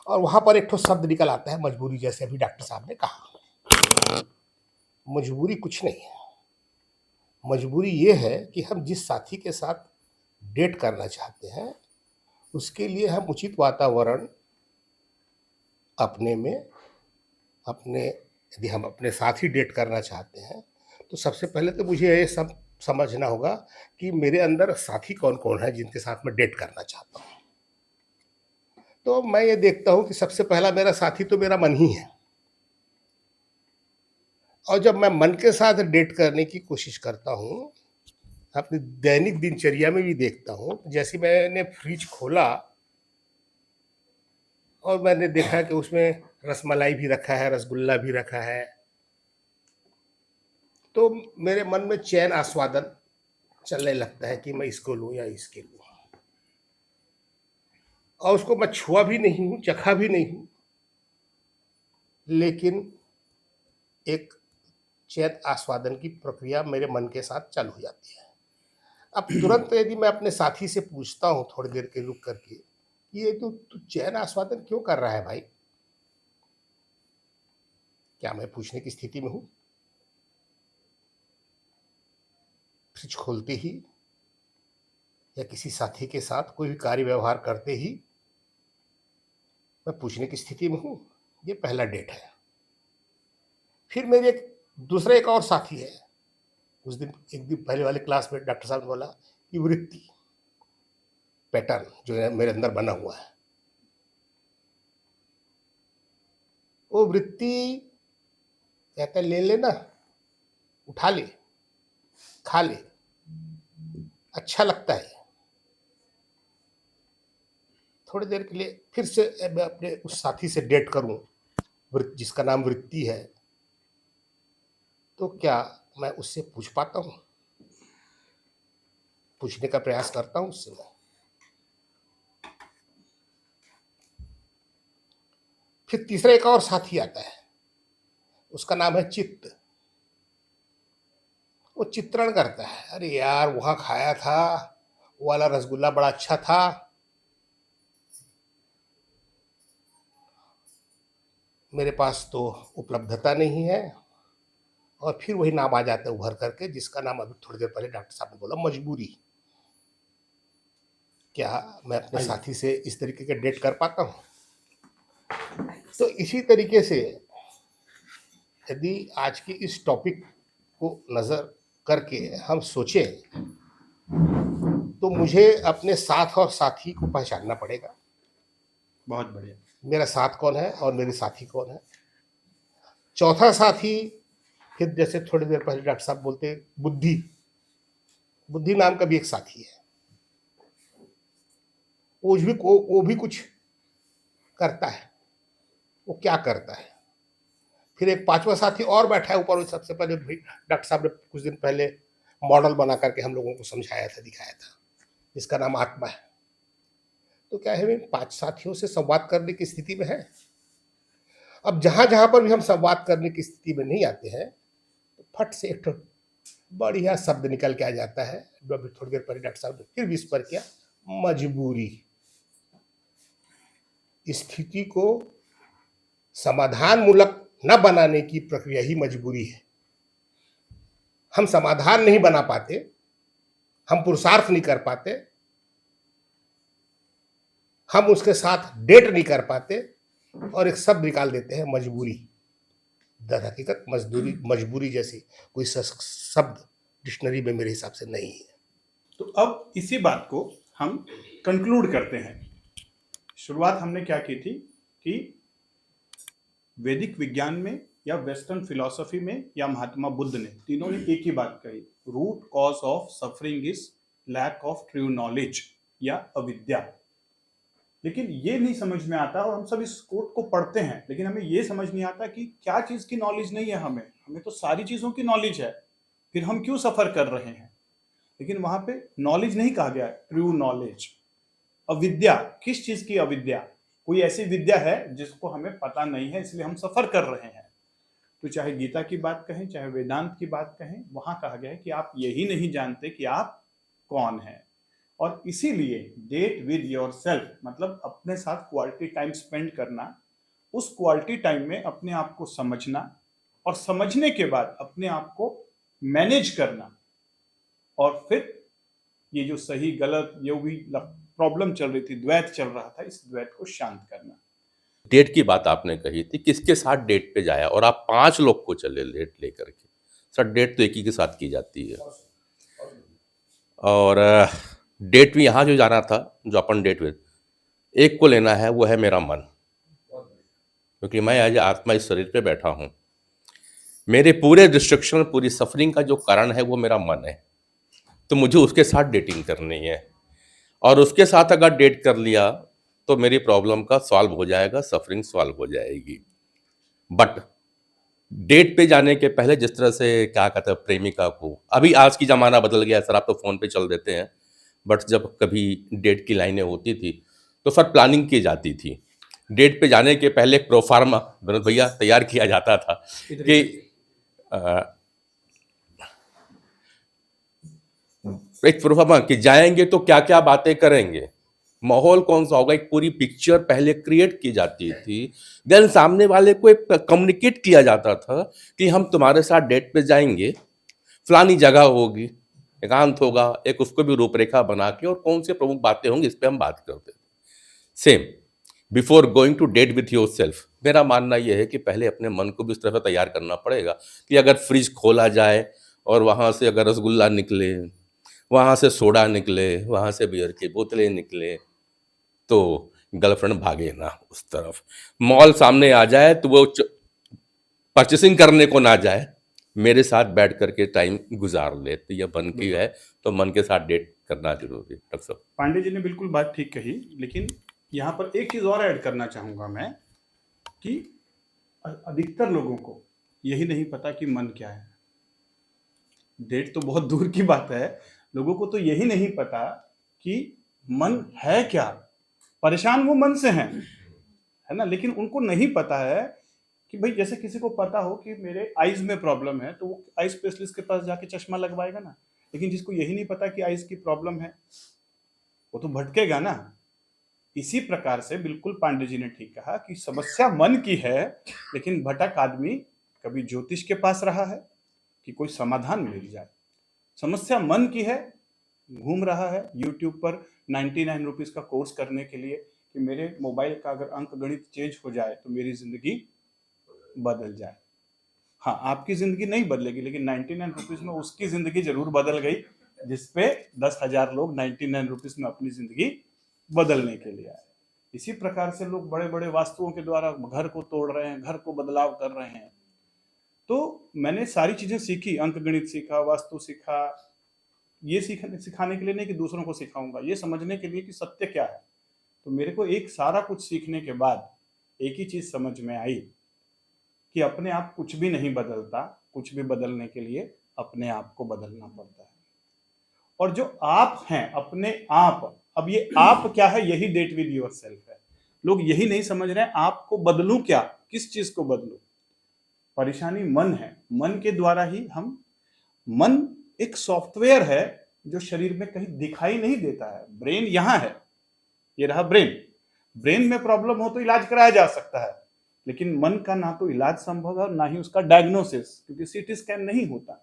और वहां पर एक ठो शब्द निकल आता है मजबूरी, जैसे अभी डॉक्टर साहब ने कहा। मजबूरी कुछ नहीं है। मजबूरी ये है कि हम जिस साथी के साथ डेट करना चाहते हैं उसके लिए हम उचित वातावरण अपने में, यदि हम अपने साथ ही डेट करना चाहते हैं तो सबसे पहले तो मुझे ये सब समझना होगा कि मेरे अंदर साथी कौन कौन है जिनके साथ मैं डेट करना चाहता हूँ। तो मैं ये देखता हूँ कि सबसे पहला मेरा साथी तो मेरा मन ही है। और जब मैं मन के साथ डेट करने की कोशिश करता हूँ, अपनी दैनिक दिनचर्या में भी देखता हूँ, जैसे मैंने फ्रिज खोला और मैंने देखा कि उसमें रसमलाई भी रखा है, रसगुल्ला भी रखा है, तो मेरे मन में चैन आस्वादन चलने लगता है कि मैं इसको लूं या इसके लूं, और उसको मैं छुआ भी नहीं हूं, चखा भी नहीं हूं, लेकिन एक चैन आस्वादन की प्रक्रिया मेरे मन के साथ चालू हो जाती है। अब तुरंत यदि मैं अपने साथी से पूछता हूं थोड़ी देर के रुक करके, ये तू चैन आस्वादन क्यों कर रहा है भाई, क्या मैं पूछने की स्थिति में हूं? फ्रिज खोलते ही या किसी साथी के साथ कोई भी कार्य व्यवहार करते ही मैं पूछने की स्थिति में हूं? ये पहला डेट है। फिर मेरे एक और साथी है, उस दिन एक दिन पहले वाले क्लास में डॉक्टर साहब ने बोला कि वृत्ति पैटर्न जो है मेरे अंदर बना हुआ है, वो वृत्ति कहता है ले लेना, उठा ले, खा ले, अच्छा लगता है। थोड़ी देर के लिए फिर से मैं अपने उस साथी से डेट करूं जिसका नाम वृत्ति है, तो क्या मैं उससे पूछ पाता हूं? पूछने का प्रयास करता हूं उससे मैं। फिर तीसरा एक और साथी आता है, उसका नाम है चित्त। वो चित्रण करता है, अरे यार वहां खाया था, वो वाला रसगुल्ला बड़ा अच्छा था, मेरे पास तो उपलब्धता नहीं है, और फिर वही नाम आ जाता है उभर करके, जिसका नाम अभी थोड़ी देर पहले डॉक्टर साहब ने बोला, मजबूरी। क्या मैं अपने साथी से इस तरीके के डेट कर पाता हूँ? तो इसी तरीके से यदि आज की इस टॉपिक को नजर करके हम सोचें, तो मुझे अपने साथ और साथी को पहचानना पड़ेगा। बहुत बढ़िया। मेरा साथ कौन है और मेरे साथी कौन है। चौथा साथी, फिर जैसे थोड़ी देर पहले डॉक्टर साहब बोलते बुद्धि, बुद्धि नाम का भी एक साथी है, वो भी कुछ करता है। वो क्या करता है? फिर एक पांचवा साथी और बैठा है ऊपर, सबसे पहले डॉक्टर साहब ने कुछ दिन पहले मॉडल बना करके हम लोगों को समझाया था, दिखाया था, जिसका नाम आत्मा है। तो क्या है, 5 साथियों से संवाद करने की स्थिति में है। अब जहां जहां पर भी हम संवाद करने की स्थिति में नहीं आते हैं, तो फट से एक बढ़िया शब्द निकल के आ जाता है, जो अभी थोड़ी देर पहले डॉक्टर साहब ने फिर भी इस पर किया, मजबूरी। स्थिति को समाधान मूलक न बनाने की प्रक्रिया ही मजबूरी है। हम समाधान नहीं बना पाते, हम पुरुषार्थ नहीं कर पाते, हम उसके साथ डेट नहीं कर पाते, और एक शब्द निकाल देते हैं मजबूरी। दर हकीकत मजबूरी जैसी कोई शब्द डिक्शनरी में मेरे हिसाब से नहीं है। तो अब इसी बात को हम कंक्लूड करते हैं। शुरुआत हमने क्या की थी कि वैदिक विज्ञान में या वेस्टर्न फिलॉसफी में या महात्मा बुद्ध ने, तीनों ने एक ही बात कही, root cause of suffering is lack of true knowledge या अविद्या। लेकिन ये नहीं समझ में आता, और हम सब इस कोट को पढ़ते हैं, लेकिन हमें ये समझ नहीं आता कि क्या चीज की नॉलेज नहीं है हमें तो सारी चीजों की नॉलेज है, फिर हम क्यों सफर कर रहे हैं। लेकिन वहां पे नॉलेज नहीं कहा गया, ट्रू नॉलेज। अविद्या, किस चीज की अविद्या? कोई ऐसी विद्या है जिसको हमें पता नहीं है, इसलिए हम सफर कर रहे हैं। तो चाहे गीता की बात कहें, चाहे वेदांत की बात कहें, वहां कहा गया है कि आप यही नहीं जानते कि आप कौन हैं। और इसीलिए डेट विद योरसेल्फ मतलब अपने साथ क्वालिटी टाइम स्पेंड करना, उस क्वालिटी टाइम में अपने आप को समझना, और समझने के बाद अपने आप को मैनेज करना, और फिर ये जो सही गलत जो भी प्रॉब्लम चल रही थी, द्वैत चल रहा था, इस द्वैत को शांत करना। डेट की बात आपने कही थी, किसके साथ डेट पे जाया, और आप 5 लोग को चले डेट लेकर के। सर डेट तो एक ही के साथ की जाती है, और डेट भी यहाँ जो जाना था, जो अपन डेट में एक को लेना है, वो है मेरा मन, क्योंकि मैं आज आत्मा इस शरीर पे बैठा हूँ। मेरे पूरे डिस्ट्रक्शन, पूरी सफरिंग का जो कारण है वो मेरा मन है, तो मुझे उसके साथ डेटिंग करनी है। और उसके साथ अगर डेट कर लिया तो मेरी प्रॉब्लम का सॉल्व हो जाएगा, सफरिंग सॉल्व हो जाएगी। बट डेट पे जाने के पहले जिस तरह से क्या कहते हैं प्रेमिका को, अभी आज की ज़माना बदल गया सर, आप तो फ़ोन पे चल देते हैं, बट जब कभी डेट की लाइनें होती थी तो सर प्लानिंग की जाती थी। डेट पे जाने के पहले एक प्रोफार्मा विनोद भैया तैयार किया जाता था कि एक प्रोफार्मा कि जाएंगे तो क्या क्या बातें करेंगे, माहौल कौन सा होगा, एक पूरी पिक्चर पहले क्रिएट की जाती थी। देन सामने वाले को एक कम्युनिकेट किया जाता था कि हम तुम्हारे साथ डेट पे जाएंगे, फलानी जगह होगी, एकांत होगा, एक उसको भी रूपरेखा बना के और कौन से प्रमुख बातें होंगी इस पे हम बात करते थे। Same before going to date with yourself, मेरा मानना यह है कि पहले अपने मन को भी इस तरह से तैयार करना पड़ेगा कि अगर फ्रिज खोला जाए और वहाँ से अगर रसगुल्ला निकले, वहाँ से सोडा निकले, वहाँ से बियर की बोतलें निकले, तो गर्लफ्रेंड भागे ना उस तरफ। मॉल सामने आ जाए तो वो परचेसिंग करने को ना जाए, मेरे साथ बैठ करके टाइम गुजार ले। तो यह मन की है तो मन के साथ डेट करना जरूरी है। डॉक्टर साहब पांडे जी ने बिल्कुल बात ठीक कही, लेकिन यहाँ पर एक चीज और ऐड करना चाहूंगा मैं कि अधिकतर लोगों को यही नहीं पता कि मन क्या है। डेट तो बहुत दूर की बात है, लोगों को तो यही नहीं पता कि मन है क्या। परेशान वो मन से हैं, है ना, लेकिन उनको नहीं पता है कि भाई जैसे किसी को पता हो कि मेरे आईज में प्रॉब्लम है तो वो आई स्पेशलिस्ट के पास जाके चश्मा लगवाएगा ना, लेकिन जिसको यही नहीं पता कि आईज की प्रॉब्लम है वो तो भटकेगा ना। इसी प्रकार से बिल्कुल पांडे जी ने ठीक कहा कि समस्या मन की है, लेकिन भटक आदमी कभी ज्योतिष के पास रहा है कि कोई समाधान मिल जाए। समस्या मन की है, घूम रहा है यूट्यूब पर 99 रुपीज का कोर्स करने के लिए कि मेरे मोबाइल का अगर अंक गणित चेंज हो जाए तो मेरी जिंदगी बदल जाए। हाँ, आपकी जिंदगी नहीं बदलेगी, लेकिन 99 रुपीज में उसकी जिंदगी जरूर बदल गई जिसपे 10,000 लोग 99 रुपीज में अपनी जिंदगी बदलने के लिए आए। इसी प्रकार से लोग बड़े बड़े वास्तुओं के द्वारा घर को तोड़ रहे हैं, घर को बदलाव कर रहे हैं। तो मैंने सारी चीजें सीखी, अंक गणित सीखा, वास्तु सीखा, ये सिखाने के लिए नहीं कि दूसरों को सिखाऊंगा, ये समझने के लिए कि सत्य क्या है। तो मेरे को एक सारा कुछ सीखने के बाद एक ही चीज समझ में आई कि अपने आप कुछ भी नहीं बदलता, कुछ भी बदलने के लिए अपने आप को बदलना पड़ता है। और जो आप हैं अपने आप, अब ये आप क्या है, यही डेट विद योरसेल्फ है। लोग यही नहीं समझ रहे हैं आपको बदलूं क्या, किस चीज को बदलूं। परेशानी मन है, मन के द्वारा ही हम, मन एक सॉफ्टवेयर है जो शरीर में कहीं दिखाई नहीं देता है। ब्रेन यहां है, ये रहा ब्रेन। ब्रेन में प्रॉब्लम हो तो इलाज कराया जा सकता है, लेकिन मन का ना तो इलाज संभव है और ना ही उसका डायग्नोसिस, क्योंकि सीटी स्कैन नहीं होता।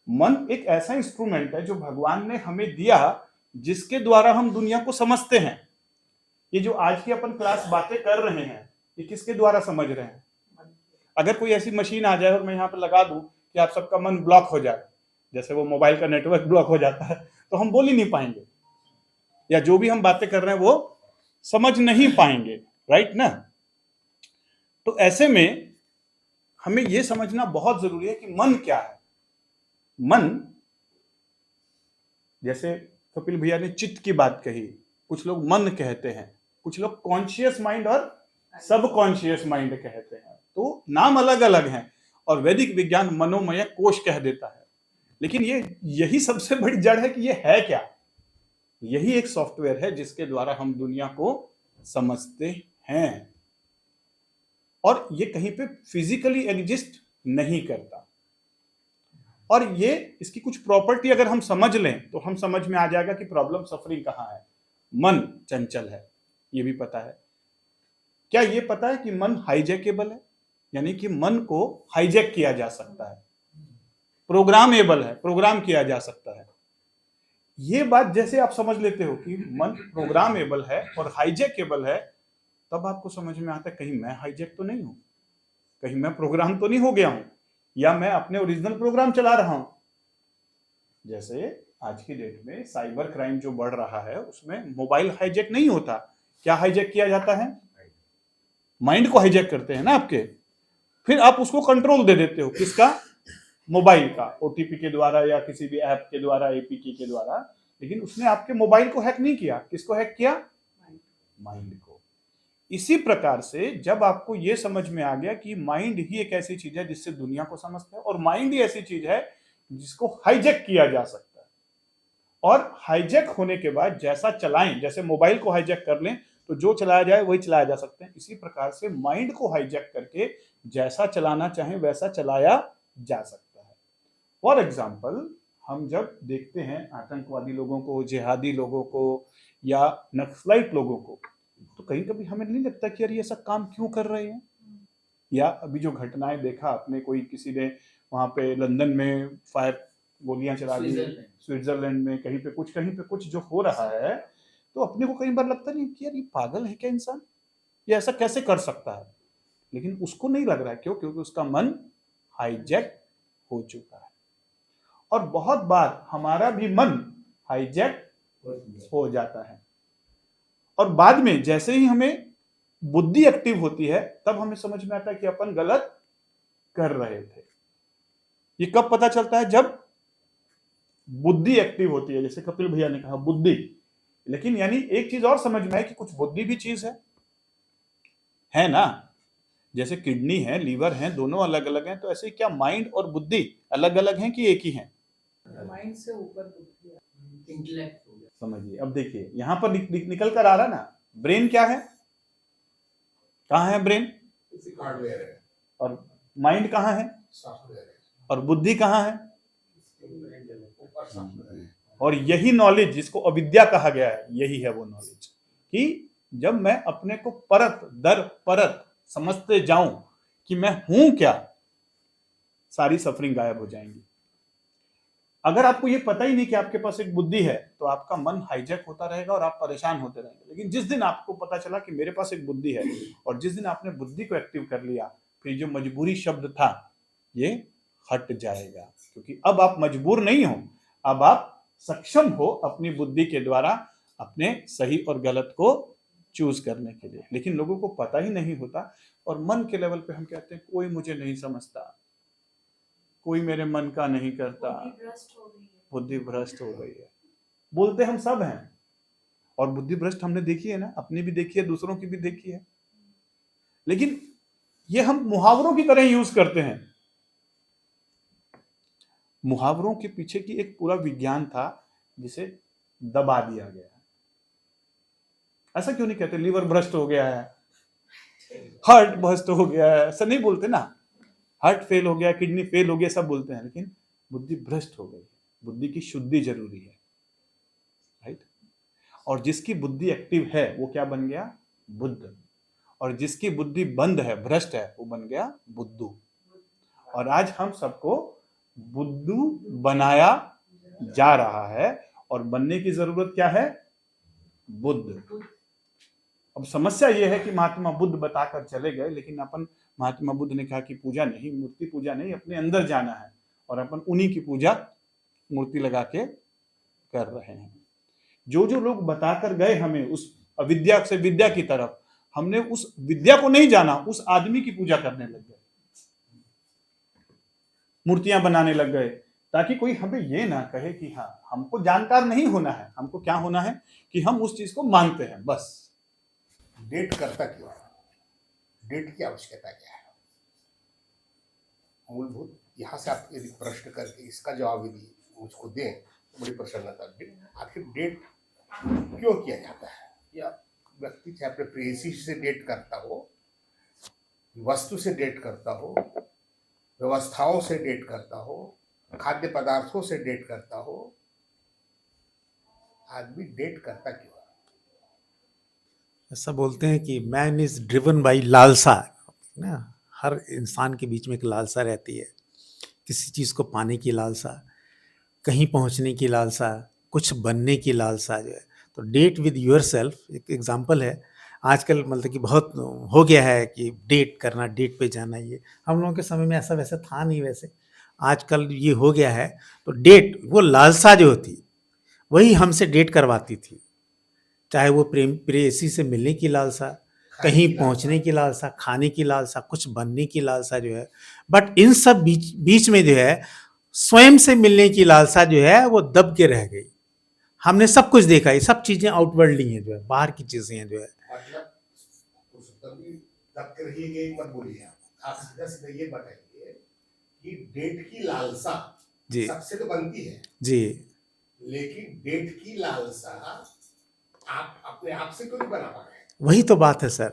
मन एक ऐसा इंस्ट्रूमेंट है जो भगवान ने हमें दिया, जिसके द्वारा हम दुनिया को समझते हैं। ये जो आज की अपन क्लास बातें कर रहे हैं, ये किसके द्वारा समझ रहे हैं? अगर कोई ऐसी मशीन आ जाए और मैं यहाँ पर लगा दूं कि आप सबका मन ब्लॉक हो जाए, जैसे वो मोबाइल का नेटवर्क ब्लॉक हो जाता है, तो हम बोल ही नहीं पाएंगे, या जो भी हम बातें कर रहे हैं वो समझ नहीं पाएंगे, राइट ना। तो ऐसे में हमें यह समझना बहुत जरूरी है कि मन क्या है। मन, जैसे कपिल भैया ने चित्त की बात कही, कुछ लोग मन कहते हैं, कुछ लोग कॉन्शियस माइंड और सब कॉन्शियस माइंड कहते हैं, तो नाम अलग अलग हैं। और वैदिक विज्ञान मनोमय कोश कह देता है, लेकिन यही सबसे बड़ी जड़ है कि ये है क्या। यही एक सॉफ्टवेयर है जिसके द्वारा हम दुनिया को समझते हैं, और ये कहीं पे फिजिकली एग्जिस्ट नहीं करता। और ये इसकी कुछ प्रॉपर्टी अगर हम समझ लें तो हम समझ में आ जाएगा कि प्रॉब्लम सफरिंग कहाँ है। मन चंचल है, ये भी पता है। क्या ये पता है कि मन हाईजैकेबल है, यानी कि मन को हाईजैक किया जा सकता है, प्रोग्रामेबल है, प्रोग्राम किया जा सकता है। ये बात जैसे आप समझ लेते हो कि मन प्रोग्रामेबल है और हाईजैकेबल है, तब आपको समझ में आता है कहीं मैं हाईजैक तो नहीं हूं, कहीं मैं प्रोग्राम तो नहीं हो गया हूं, या मैं अपने ओरिजिनल प्रोग्राम चला रहा हूं। जैसे आज की डेट में साइबर क्राइम जो बढ़ रहा है, उसमें मोबाइल हाईजैक नहीं होता, क्या हाईजैक किया जाता है? माइंड को हाईजैक करते हैं ना आपके, फिर आप उसको कंट्रोल दे देते हो, किसका? मोबाइल का, ओटीपी के द्वारा या किसी भी ऐप के द्वारा, एपीके के द्वारा। लेकिन उसने आपके मोबाइल को हैक नहीं किया, किसको हैक किया? माइंड को। इसी प्रकार से जब आपको ये समझ में आ गया कि माइंड ही एक ऐसी चीज है जिससे दुनिया को समझते हैं, और माइंड ही ऐसी चीज है जिसको हाईजैक किया जा सकता है, और हाईजैक होने के बाद जैसा चलाएं, जैसे मोबाइल को हाईजैक कर लें तो जो चलाया जाए वही चलाया जा सकते हैं, इसी प्रकार से माइंड को हाईजैक करके जैसा चलाना चाहें वैसा चलाया जा सकता है। फॉर एग्जाम्पल, हम जब देखते हैं आतंकवादी लोगों को, जिहादी लोगों को या नक्सलाइट लोगों को, तो कहीं कभी हमें नहीं लगता कि यार ये ऐसा काम क्यों कर रहे हैं। या अभी जो घटनाएं देखा आपने, कोई किसी ने वहां पे लंदन में फायर गोलियां चला दी, स्विट्जरलैंड में कहीं पे कुछ जो हो रहा है, तो अपने को कई बार लगता नहीं कि यार ये पागल है क्या इंसान, ये ऐसा कैसे कर सकता है। लेकिन उसको नहीं लग रहा है, क्यों? क्योंकि उसका मन हाईजैक हो चुका है। और बहुत बार हमारा भी मन हाईजैक हो जाता है, और बाद में जैसे ही हमें बुद्धि एक्टिव होती है तब हमें समझ में आता है कि अपन गलत कर रहे थे। ये कब पता चलता है? जब बुद्धि एक्टिव होती है, जैसे कपिल भैया ने कहा बुद्धि। लेकिन यानी एक चीज और समझ में आए कि कुछ बुद्धि भी चीज है ना। जैसे किडनी है, लीवर है, दोनों अलग अलग हैं, तो ऐसे क्या माइंड और बुद्धि अलग अलग हैं कि एक ही हैं? माइंड से ऊपर बुद्धि है, इंटेलेक्ट हो गया। समझिए, अब देखिए यहां पर निकल कर आ रहा ना, ब्रेन क्या है, कहां है ब्रेन, हार्डवेयर है, और माइंड कहां है, सॉफ्टवेयर है, और बुद्धि कहां है। ऊपर सॉफ्टवेयर है। और यही नॉलेज जिसको अविद्या कहा गया है, यही है वो नॉलेज कि जब मैं अपने को परत दर परत समझते जाऊं कि मैं हूं क्या, सारी सफरिंग गायब हो जाएंगी। अगर आपको ये पता ही नहीं कि आपके पास एक बुद्धि है, तो आपका मन हाईजैक होता रहेगा और आप परेशान होते रहेंगे। लेकिन जिस दिन आपको पता चला कि मेरे पास एक बुद्धि है, और जिस दिन आपने बुद्धि को एक्टिव कर लिया, फिर जो मजबूरी शब्द था ये हट जाएगा, क्योंकि अब आप मजबूर नहीं हो, अब आप सक्षम हो अपनी बुद्धि के द्वारा अपने सही और गलत को चूज करने के लिए। लेकिन लोगों को पता ही नहीं होता, और मन के लेवल पे हम कहते हैं कोई मुझे नहीं समझता, कोई मेरे मन का नहीं करता, बुद्धि भ्रष्ट हो गई है। बोलते हम सब हैं, और बुद्धि भ्रष्ट हमने देखी है ना, अपनी भी देखी है, दूसरों की भी देखी है। लेकिन ये हम मुहावरों की तरह यूज करते हैं। मुहावरों के पीछे की एक पूरा विज्ञान था जिसे दबा दिया गया। ऐसा क्यों नहीं कहते लीवर भ्रष्ट हो गया है, हार्ट भ्रष्ट हो गया है, ऐसा नहीं बोलते ना। हार्ट फेल हो गया, किडनी फेल हो गया, सब बोलते हैं, लेकिन बुद्धि भ्रष्ट हो गई। बुद्धि की शुद्धि जरूरी है, राइट। और जिसकी बुद्धि एक्टिव है वो क्या बन गया, बुद्ध। और जिसकी बुद्धि बंद है, भ्रष्ट है, वो बन गया बुद्धू। और आज हम सबको बुद्धू बनाया जा रहा है, और बनने की जरूरत क्या है, बुद्ध। अब समस्या यह है कि महात्मा बुद्ध बताकर चले गए, लेकिन अपन महात्मा बुद्ध ने कहा कि पूजा नहीं, मूर्ति पूजा नहीं, अपने अंदर जाना है, और अपन उन्हीं की पूजा मूर्ति लगा के कर रहे हैं। जो जो लोग बताकर गए हमें उस अविद्या से विद्या की तरफ, हमने उस विद्या को नहीं जाना, उस आदमी की पूजा करने लग गए, मूर्तियां बनाने लग गए, ताकि कोई हमें ये ना कहे कि हाँ, हमको जानकार नहीं होना है, हमको क्या होना है कि हम उस चीज को मानते हैं बस। डेट करता क्यों है, डेट की आवश्यकता क्या है, मूलभूत यहाँ से आप यदि प्रश्न करके इसका जवाब यदि मुझको दें तो बड़ी प्रसन्नता। आखिर डेट क्यों किया जाता है? या व्यक्ति चाहे अपने प्रेयसी से डेट करता हो, वस्तु से डेट करता हो, व्यवस्थाओं से डेट करता हो, खाद्य पदार्थों से डेट करता हो, आदमी डेट करता क्यों है? ऐसा बोलते हैं कि मैन इज ड्रिवन बाय लालसा ना। हर इंसान के बीच में एक लालसा रहती है, किसी चीज़ को पाने की लालसा, कहीं पहुंचने की लालसा, कुछ बनने की लालसा जो है। तो डेट विद योर सेल्फ एक एग्जाम्पल है। आजकल मतलब कि बहुत हो गया है कि डेट करना, डेट पे जाना, ये हम लोगों के समय में ऐसा वैसे था नहीं। वैसे आजकल ये हो गया है। तो डेट, वो लालसा जो होती वही हमसे डेट करवाती थी, चाहे वो प्रेयसी से मिलने की लालसा, कहीं पहुंचने की लालसा, खाने की लालसा, कुछ बनने की लालसा जो है। बट इन सब बीच में जो है स्वयं से मिलने की लालसा जो है वो दब के रह गई। हमने सब कुछ देखा, ये सब चीजें आउटवर्ल्डली हैं, जो है बाहर की चीजें हैं, जो है मतलब पुरुषोत्तम जी तब के रहिए ये मत बोलिए, आप सीधा सीधा ये बताइए कि डेट की लालसा जी सबसे तो बनती है, जी। लेकिन डेट की लालसा आप अपने आप से क्यों नहीं बना पा रहे हैं? वही तो बात है सर,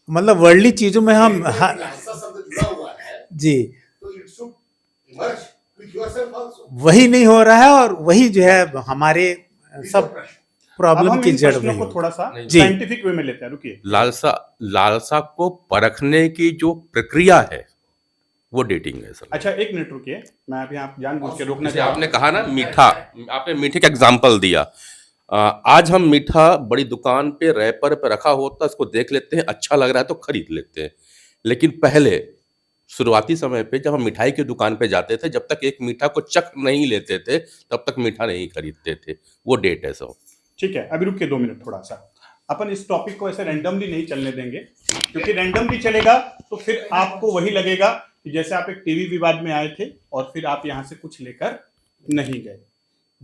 मतलब वर्ल्डली चीजों में हम डेट की लालसा शब्द जुड़ा हुआ है, जी, तो it should emerge with yourself also. वही नहीं हो रहा है, और वही जो है हमारे सब प्रश्न अब प्रॉब्लम हम की इन जड़ प्रश्नों वही को हो। थोड़ा सा नहीं, जी। साइंटिफिक वे में लेते हैं, रुकिए। लालसा लालसा को परखने की जो प्रक्रिया है वो डेटिंग है सर। अच्छा एक मिनट रुकिए, मैं अभी आप जानबूझ के रोकना जैसे चाह रहा आपने हूं। कहा ना मीठा, आपने मीठे का एग्जाम्पल दिया। आज हम मीठा बड़ी दुकान पे रैपर पे रखा होता है, उसको देख लेते हैं, अच्छा लग रहा है तो खरीद लेते हैं। लेकिन पहले शुरुआती समय पे जब हम मिठाई की दुकान पे जाते थे, जब तक एक मीठा को चख नहीं लेते थे तब तक मीठा नहीं खरीदते थे। वो डेट है सब। ठीक है, अभी रुकिए 2 मिनट थोड़ा सा, अपन इस टॉपिक को ऐसे रैंडमली नहीं चलने देंगे, क्योंकि रैंडमली चलेगा तो फिर आपको वही लगेगा कि जैसे आप एक टीवी विवाद में आए थे और फिर आप यहां से कुछ लेकर नहीं गए।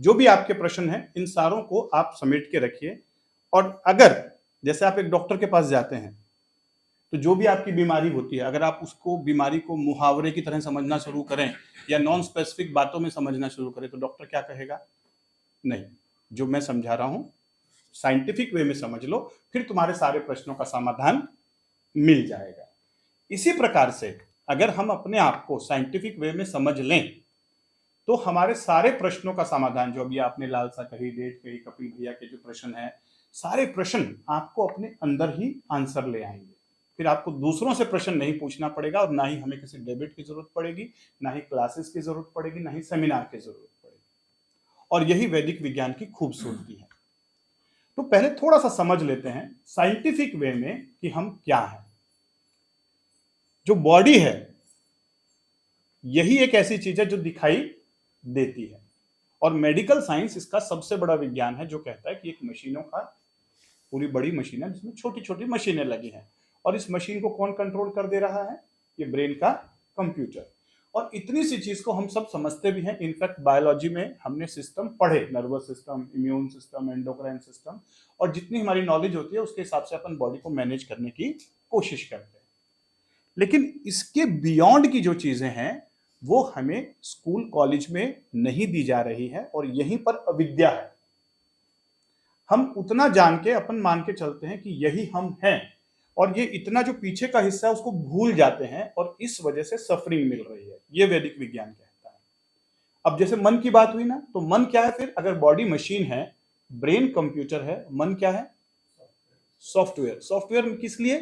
जो भी आपके प्रश्न हैं इन सारों को आप समेट के रखिए, और अगर जैसे आप एक डॉक्टर के पास जाते हैं तो जो भी आपकी बीमारी होती है, अगर आप उसको बीमारी को मुहावरे की तरह समझना शुरू करें या नॉन स्पेसिफिक बातों में समझना शुरू करें तो डॉक्टर क्या कहेगा? नहीं, जो मैं समझा रहा हूं साइंटिफिक वे में समझ लो, फिर तुम्हारे सारे प्रश्नों का समाधान मिल जाएगा। इसी प्रकार से अगर हम अपने आप को साइंटिफिक वे में समझ लें तो हमारे सारे प्रश्नों का समाधान, जो अभी आपने लालसा कही, डेट कही, कपिल भैया के जो प्रश्न है, सारे प्रश्न आपको अपने अंदर ही आंसर ले आएंगे। फिर आपको दूसरों से प्रश्न नहीं पूछना पड़ेगा, और ना ही हमें किसी डेबिट की जरूरत पड़ेगी, ना ही क्लासेस की जरूरत पड़ेगी, ना ही सेमिनार की जरूरत पड़ेगी। और यही वैदिक विज्ञान की खूबसूरती है। तो पहले थोड़ा सा समझ लेते हैं साइंटिफिक वे में कि हम क्या हैं। जो बॉडी है यही एक ऐसी चीज है जो दिखाई देती है, और मेडिकल साइंस इसका सबसे बड़ा विज्ञान है, जो कहता है कि एक मशीनों का पूरी बड़ी मशीन है जिसमें छोटी छोटी मशीनें लगी हैं, और इस मशीन को कौन कंट्रोल कर दे रहा है? ये ब्रेन का कंप्यूटर। और इतनी सी चीज को हम सब समझते भी हैं। इनफैक्ट बायोलॉजी में हमने सिस्टम पढ़े, nervous system, immune system, endocrine system, और जितनी हमारी नॉलेज होती है उसके हिसाब से अपन बॉडी को मैनेज करने की कोशिश करते हैं। लेकिन इसके बियॉन्ड की जो चीजें हैं वो हमें स्कूल कॉलेज में नहीं दी जा रही है, और यहीं पर अविद्या है। हम उतना जान के अपन मान के चलते हैं कि यही हम हैं, और ये इतना जो पीछे का हिस्सा है उसको भूल जाते हैं, और इस वजह से सफरिंग मिल रही है। ये वैदिक विज्ञान कहता है। अब जैसे मन की बात हुई ना, तो मन क्या है फिर? अगर बॉडी मशीन है, ब्रेन कंप्यूटर है, मन क्या है? सॉफ्टवेयर। सॉफ्टवेयर किस लिए?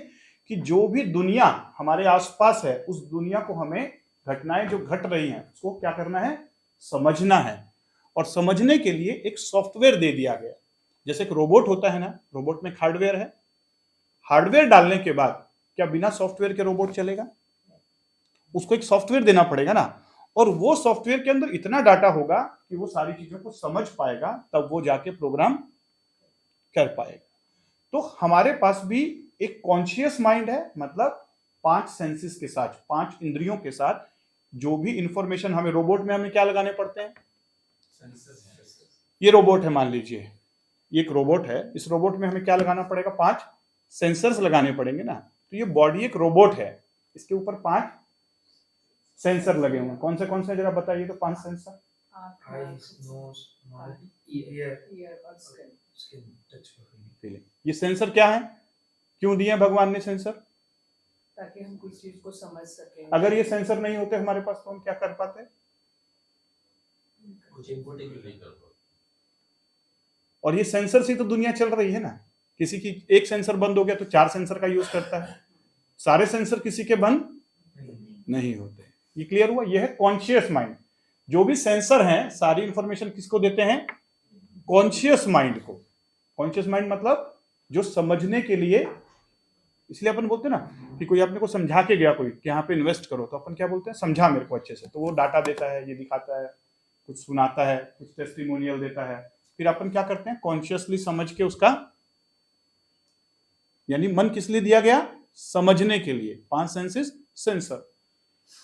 कि जो भी दुनिया हमारे आसपास है उस दुनिया को हमें, घटनाएं जो घट रही हैं उसको क्या करना है? समझना है। और समझने के लिए एक सॉफ्टवेयर दे दिया गया। जैसे एक रोबोट होता है ना, रोबोट में हार्डवेयर है, हार्डवेयर डालने के बाद क्या बिना सॉफ्टवेयर के रोबोट चलेगा? उसको एक सॉफ्टवेयर देना पड़ेगा ना, और वो सॉफ्टवेयर के अंदर इतना डाटा होगा कि वो सारी चीजों को समझ पाएगा, तब वो जाके प्रोग्राम कर पाएगा। तो हमारे पास भी एक कॉन्शियस माइंड है, मतलब 5 सेंसेस के साथ, 5 इंद्रियों के साथ जो भी इंफॉर्मेशन हमें, रोबोट में हमें क्या लगाने पड़ते हैं? ये रोबोट है, मान लीजिए ये एक रोबोट है, इस रोबोट में हमें क्या लगाना पड़ेगा? 5 सेंसर्स लगाने पड़ेंगे ना। तो ये बॉडी एक रोबोट है, इसके ऊपर 5 सेंसर लगे हुए हैं। कौन से जरा बताइए तो 5 सेंसर? ये सेंसर क्या है? क्यों दिए भगवान ने सेंसर? ताकि हम कुछ चीज को समझ सकें। अगर ये सेंसर नहीं होते हमारे पास तो हम क्या कर पाते? और ये सेंसर से तो दुनिया चल रही है ना। किसी की एक सेंसर बंद हो गया तो 4 सेंसर का यूज करता है। सारे सेंसर किसी के बंद नहीं होते। ये क्लियर हुआ? ये है कॉन्शियस माइंड। जो भी सेंसर हैं सारी इंफॉर्मेशन किसको देते हैं? कॉन्शियस माइंड को। कॉन्शियस माइंड मतलब जो समझने के लिए, इसलिए अपन बोलते हैं ना कि कोई अपने को समझा के गया कोई कि यहाँ पे इन्वेस्ट करो, तो अपन क्या बोलते हैं? समझा मेरे को अच्छे से। तो वो डाटा देता है, ये दिखाता है, कुछ सुनाता है, कुछ टेस्टिमोनियल देता है, फिर अपन क्या करते हैं? कॉन्शियसली समझ के उसका, यानी मन किस लिए दिया गया? समझने के लिए। 5 सेंसेस, सेंसर।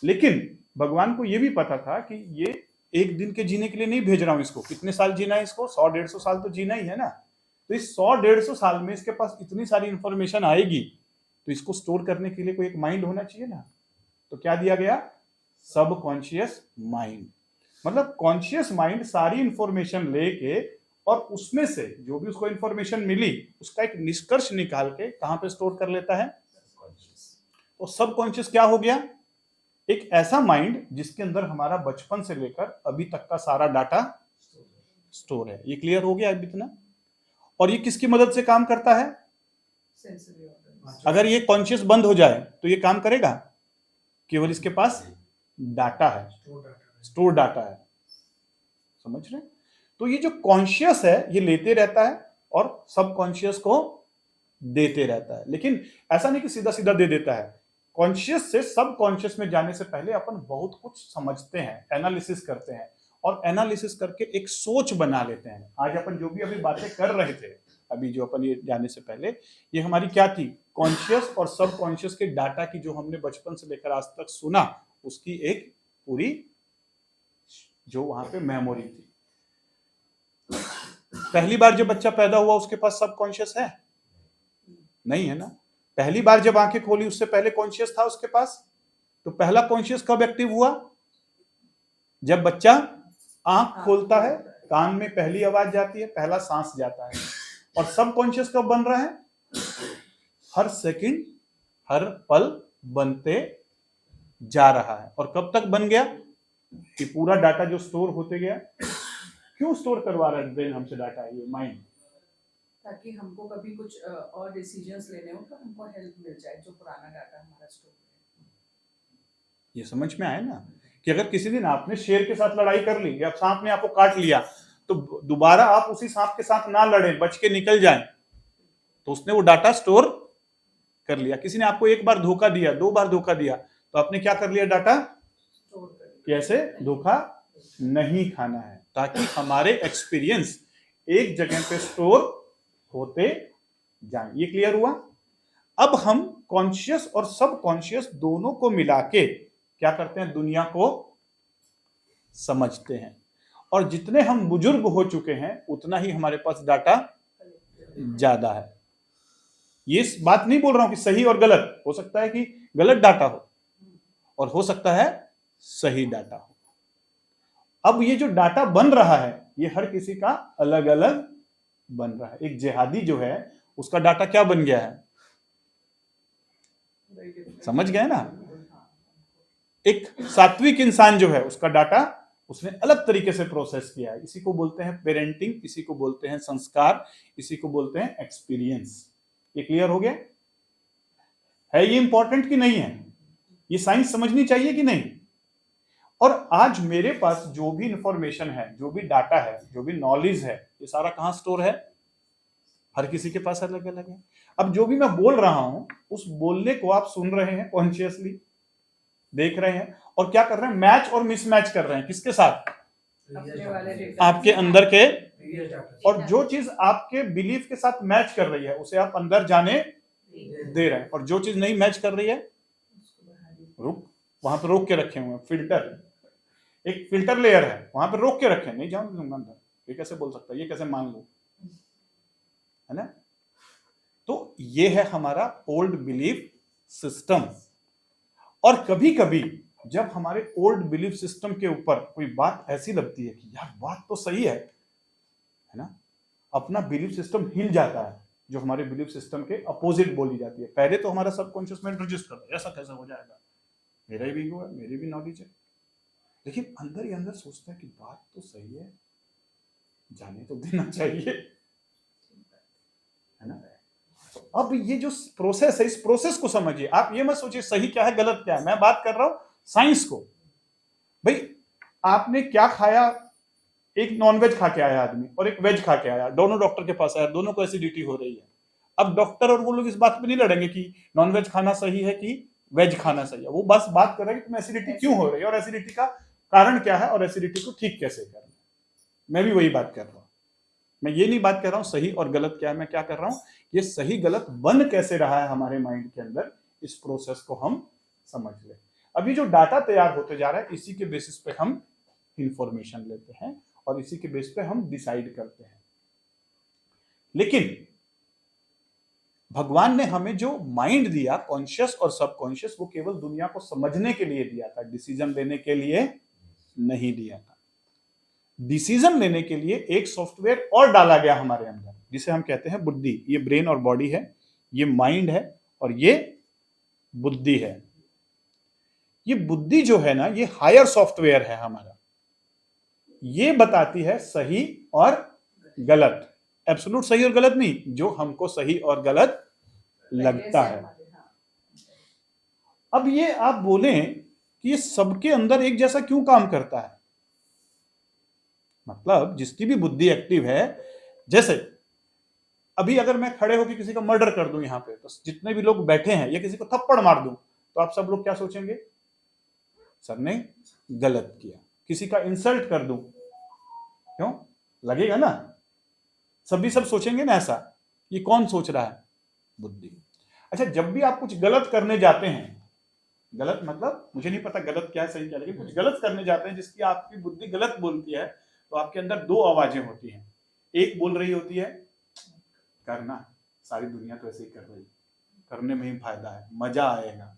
लेकिन भगवान को यह भी पता था कि ये एक दिन के जीने के लिए नहीं भेज रहा हूं इसको। कितने साल जीना है इसको? 100-150 साल तो जीना ही है ना। तो इस 100-150 साल में इसके पास इतनी सारी इंफॉर्मेशन आएगी, तो इसको स्टोर करने के लिए कोई एक माइंड होना चाहिए ना। तो क्या दिया गया? सब कॉन्शियस माइंड। मतलब कॉन्शियस माइंड सारी इंफॉर्मेशन लेके और उसमें से जो भी उसको इंफॉर्मेशन मिली उसका एक निष्कर्ष निकाल के कहां पे स्टोर कर लेता है? तो सब कॉन्शियस क्या हो गया? एक ऐसा माइंड जिसके अंदर हमारा बचपन से लेकर अभी तक का सारा डाटा स्टोर है। ये क्लियर हो गया अभी इतना? और ये किसकी मदद से काम करता है? अगर ये कॉन्शियस बंद हो जाए तो ये काम करेगा? केवल इसके पास डाटा है, स्टोर डाटा है। समझ रहे? तो ये जो कॉन्शियस है ये लेते रहता है और सब कॉन्शियस को देते रहता है। लेकिन ऐसा नहीं कि सीधा सीधा दे देता है। कॉन्शियस से सब कॉन्शियस में जाने से पहले अपन बहुत कुछ समझते हैं, एनालिसिस करते हैं और एनालिसिस करके एक सोच बना लेते हैं। आज अपन जो भी अभी बातें कर रहे थे, अभी जो अपन ये जाने से पहले, ये हमारी क्या थी? कॉन्शियस और सब कॉन्शियस के डाटा की जो हमने बचपन से लेकर आज तक सुना, उसकी एक पूरी जो वहां पे मेमोरी थी। पहली बार जब बच्चा पैदा हुआ उसके पास सब कॉन्शियस है? नहीं है ना। पहली बार जब आंखें खोली उससे पहले कॉन्शियस था उसके पास? तो पहला कॉन्शियस कब एक्टिव हुआ? जब बच्चा आंख खोलता है, कान में पहली आवाज जाती है, पहला सांस जाता है। और सब कॉन्शियस कब बन रहा है? हर सेकंड, हर पल बनते जा रहा है। और कब तक बन गया? कि पूरा डाटा जो स्टोर होते गया। क्यों स्टोर करवा रहा है ब्रेन हमसे डाटा? ये माइंड, ताकि हमको कभी कुछ और डिसीजंस लेने हो तो हमको हेल्प मिल जाए, जो पुराना डाटा हमारा स्टोर है। ये समझ में आया ना कि अगर किसी दिन आपने शेर के साथ लड़ाई कर ली या सांप ने आपको काट लिया, तो दोबारा आप उसी सांप के साथ ना लड़े, बच के निकल जाएं, तो उसने वो डाटा स्टोर कर लिया। किसी ने आपको एक बार धोखा दिया, 2 बार धोखा दिया, तो आपने क्या कर लिया? डाटा कैसे धोखा नहीं खाना है, ताकि हमारे एक्सपीरियंस एक जगह पे स्टोर होते जाएं। ये क्लियर हुआ? अब हम कॉन्शियस और सब कॉन्शियस दोनों को मिला के क्या करते हैं? दुनिया को समझते हैं। और जितने हम बुजुर्ग हो चुके हैं उतना ही हमारे पास डाटा ज्यादा है। ये बात नहीं बोल रहा हूं कि सही और गलत, हो सकता है कि गलत डाटा हो और हो सकता है सही डाटा हो। अब ये जो डाटा बन रहा है ये हर किसी का अलग अलग बन रहा है। एक जिहादी जो है उसका डाटा क्या बन गया है? समझ गए ना? एक सात्विक इंसान जो है उसका डाटा उसने अलग तरीके से प्रोसेस किया है। इसी को बोलते हैं पेरेंटिंग, इसी को बोलते हैं संस्कार, इसी को बोलते हैं एक्सपीरियंस। ये क्लियर हो गया? है ये इंपॉर्टेंट कि नहीं है? ये साइंस समझनी चाहिए कि नहीं? और आज मेरे पास जो भी इंफॉर्मेशन है, जो भी डाटा है, जो भी नॉलेज है, ये सारा कहां स्टोर है? हर किसी के पास अलग अलग है। अब जो भी मैं बोल रहा हूं उस बोलने को आप सुन रहे हैं, कॉन्शियसली देख रहे हैं और क्या कर रहे हैं? मैच और मिसमैच कर रहे हैं। किसके साथ? आपके अंदर के। और जो चीज आपके बिलीफ के साथ मैच कर रही है उसे आप अंदर जाने दे रहे हैं, और जो चीज नहीं मैच कर रही है वहां पर रोक के रखे हुए हैं। फिल्टर, एक फिल्टर लेयर है, वहां पर रोक के रखे, नहीं जाऊंगा दूंगा अंदर। ये कैसे बोल सकता है? ये कैसे मान लो, है ना? तो ये है हमारा ओल्ड बिलीफ सिस्टम। और कभी कभी जब हमारे ओल्ड बिलीफ सिस्टम के ऊपर कोई बात ऐसी लगती है कि यार बात तो सही है ना, अपना बिलीफ सिस्टम हिल जाता है, जो हमारे बिलीफ सिस्टम के अपोजिट बोली जाती है। पहले तो हमारा सबकॉन्शियस माइंड रजिस्ट करता है, ऐसा कैसे हो जाएगा, मेरा भी ईगो है, मेरी भी नॉलेज है। लेकिन अंदर ही अंदर सोचता है कि बात तो सही है, जाने तो देना चाहिए, है ना? अब ये जो प्रोसेस है, इस प्रोसेस को समझिए। आप ये मत सोचिए सही क्या है गलत क्या है, मैं बात कर रहा हूं साइंस को। भाई आपने क्या खाया? एक नॉनवेज खा के आया आदमी और एक वेज खा के आया, दोनों डॉक्टर के पास आया, दोनों को एसिडिटी हो रही है। अब डॉक्टर और वो लोग इस बात पे नहीं लड़ेंगे कि नॉनवेज खाना सही है कि वेज खाना सही है। वो बस बात कर रहे हैं कि तुम्हें एसिडिटी क्यों हो रही है और एसिडिटी का कारण क्या है और एसिडिटी को ठीक कैसे करना है। मैं भी वही बात कर रहा हूं। मैं ये नहीं बात कर रहा हूं सही और गलत क्या है, मैं क्या कर रहा हूं, ये सही गलत बन कैसे रहा है हमारे माइंड के अंदर, इस प्रोसेस को हम समझ ले। अभी जो डाटा तैयार होते जा रहा है इसी के बेसिस पे हम इंफॉर्मेशन लेते हैं और इसी के बेस पे हम डिसाइड करते हैं। लेकिन भगवान ने हमें जो माइंड दिया, कॉन्शियस और सबकॉन्शियस, वो केवल दुनिया को समझने के लिए दिया था, डिसीजन लेने के लिए नहीं दिया था। डिसीजन लेने के लिए एक सॉफ्टवेयर और डाला गया हमारे अंदर, जिसे हम कहते हैं बुद्धि। ये ब्रेन और बॉडी है, ये माइंड है और ये बुद्धि है। ये बुद्धि जो है ना, ये हायर सॉफ्टवेयर है हमारा। ये बताती है सही और गलत, एब्सोल्यूट सही और गलत नहीं, जो हमको सही और गलत लगता है। अब ये आप बोलें कि ये सबके अंदर एक जैसा क्यों काम करता है? मतलब जिसकी भी बुद्धि एक्टिव है, जैसे अभी अगर मैं खड़े होकर किसी का मर्डर कर दूं यहां पे, तो जितने भी लोग बैठे हैं, या किसी को थप्पड़ मार दूं, तो आप सब लोग क्या सोचेंगे? सर ने गलत किया। किसी का इंसल्ट कर दूं, क्यों लगेगा ना? सभी सब सोचेंगे ना ऐसा। ये कौन सोच रहा है? बुद्धि। अच्छा, जब भी आप कुछ गलत करने जाते हैं, गलत मतलब मुझे नहीं पता गलत क्या है सही क्या, लेकिन कुछ गलत करने जाते हैं जिसकी आपकी बुद्धि गलत बोलती है, तो आपके अंदर दो आवाजें होती हैं। एक बोल रही होती है करना, सारी दुनिया तो ऐसे ही कर रही, करने में ही फायदा है, मजा आएगा,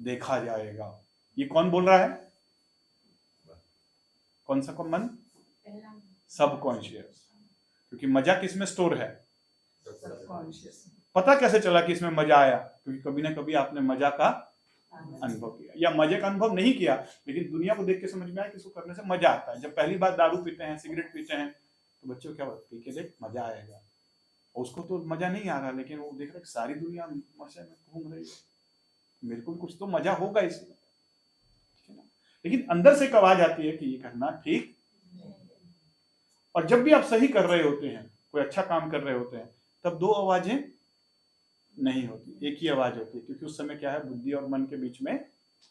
देखा जाएगा। ये कौन बोल रहा है? कौन सा को मन? सबकॉन्शियस। क्योंकि मजा किसमें स्टोर है? पता कैसे चला कि इसमें मजा आया? क्योंकि कभी ना कभी आपने मजा का अनुभव किया, या मजे का अनुभव नहीं किया, लेकिन दुनिया को देख के समझ में आया कि इसको करने से मजा आता है। जब पहली बार दारू पीते हैं, सिगरेट पीते हैं, तो बच्चों को क्या पी के देख मजा आएगा। उसको तो मजा नहीं आ रहा, लेकिन वो देख रहा है सारी दुनिया मजे में घूम रही है, मेरे को भी कुछ तो मजा होगा इसमें, ठीक है ना? लेकिन अंदर से एक आवाज आती है कि ये करना ठीक। और जब भी आप सही कर रहे होते हैं, कोई अच्छा काम कर रहे होते हैं, तब दो आवाजें नहीं होती, एक ही आवाज होती है, क्योंकि उस समय क्या है, बुद्धि और मन के बीच में।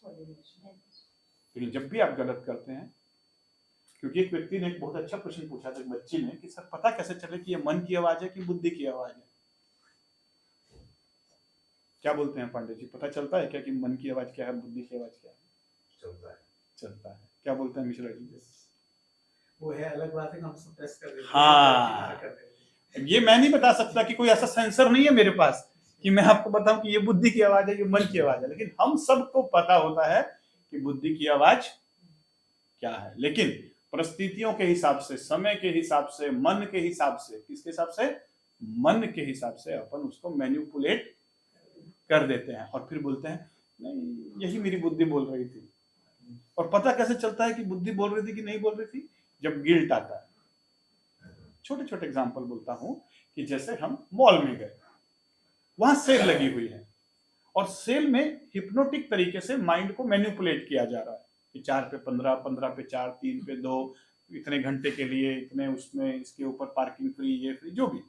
लेकिन जब भी आप गलत करते हैं, क्योंकि एक व्यक्ति ने एक बहुत अच्छा प्रश्न पूछा था, एक बच्ची ने, कि सर पता कैसे चले कि ये मन की आवाज है कि बुद्धि की आवाज है? क्या बोलते हैं पांडे जी, पता चलता है क्या कि मन की आवाज क्या है, बुद्धि की आवाज क्या है? चलता है। क्या बोलते हैं मिश्रा जी? वो है अलग बात है, हम सब टेस्ट कर रहे हैं। हाँ, ये मैं नहीं बता सकता कि कोई ऐसा सेंसर नहीं है मेरे पास कि मैं आपको बताऊं कि ये बुद्धि की आवाज है, ये मन की आवाज है। लेकिन हम सबको पता होता है कि बुद्धि की आवाज क्या है। लेकिन परिस्थितियों के हिसाब से, समय के हिसाब से, मन के हिसाब से, किसके हिसाब से? मन के हिसाब से अपन उसको मैनिपुलेट कर देते हैं और फिर बोलते हैं नहीं, यही मेरी बुद्धि बोल रही थी। और पता कैसे चलता है कि बुद्धि बोल रही थी कि नहीं बोल रही थी? जब गिल्ट आता है। छोटे छोटे एग्जाम्पल बोलता हूं कि जैसे हम मॉल में गए, वहां सेल लगी हुई है, और सेल में हिप्नोटिक तरीके से माइंड को मैनिपुलेट किया जा रहा है कि 4 पे 15, 15 पे 4, 3 पे 2, इतने घंटे के लिए इतने, उसमें इसके ऊपर पार्किंग फ्री, ये फ्री, जो भी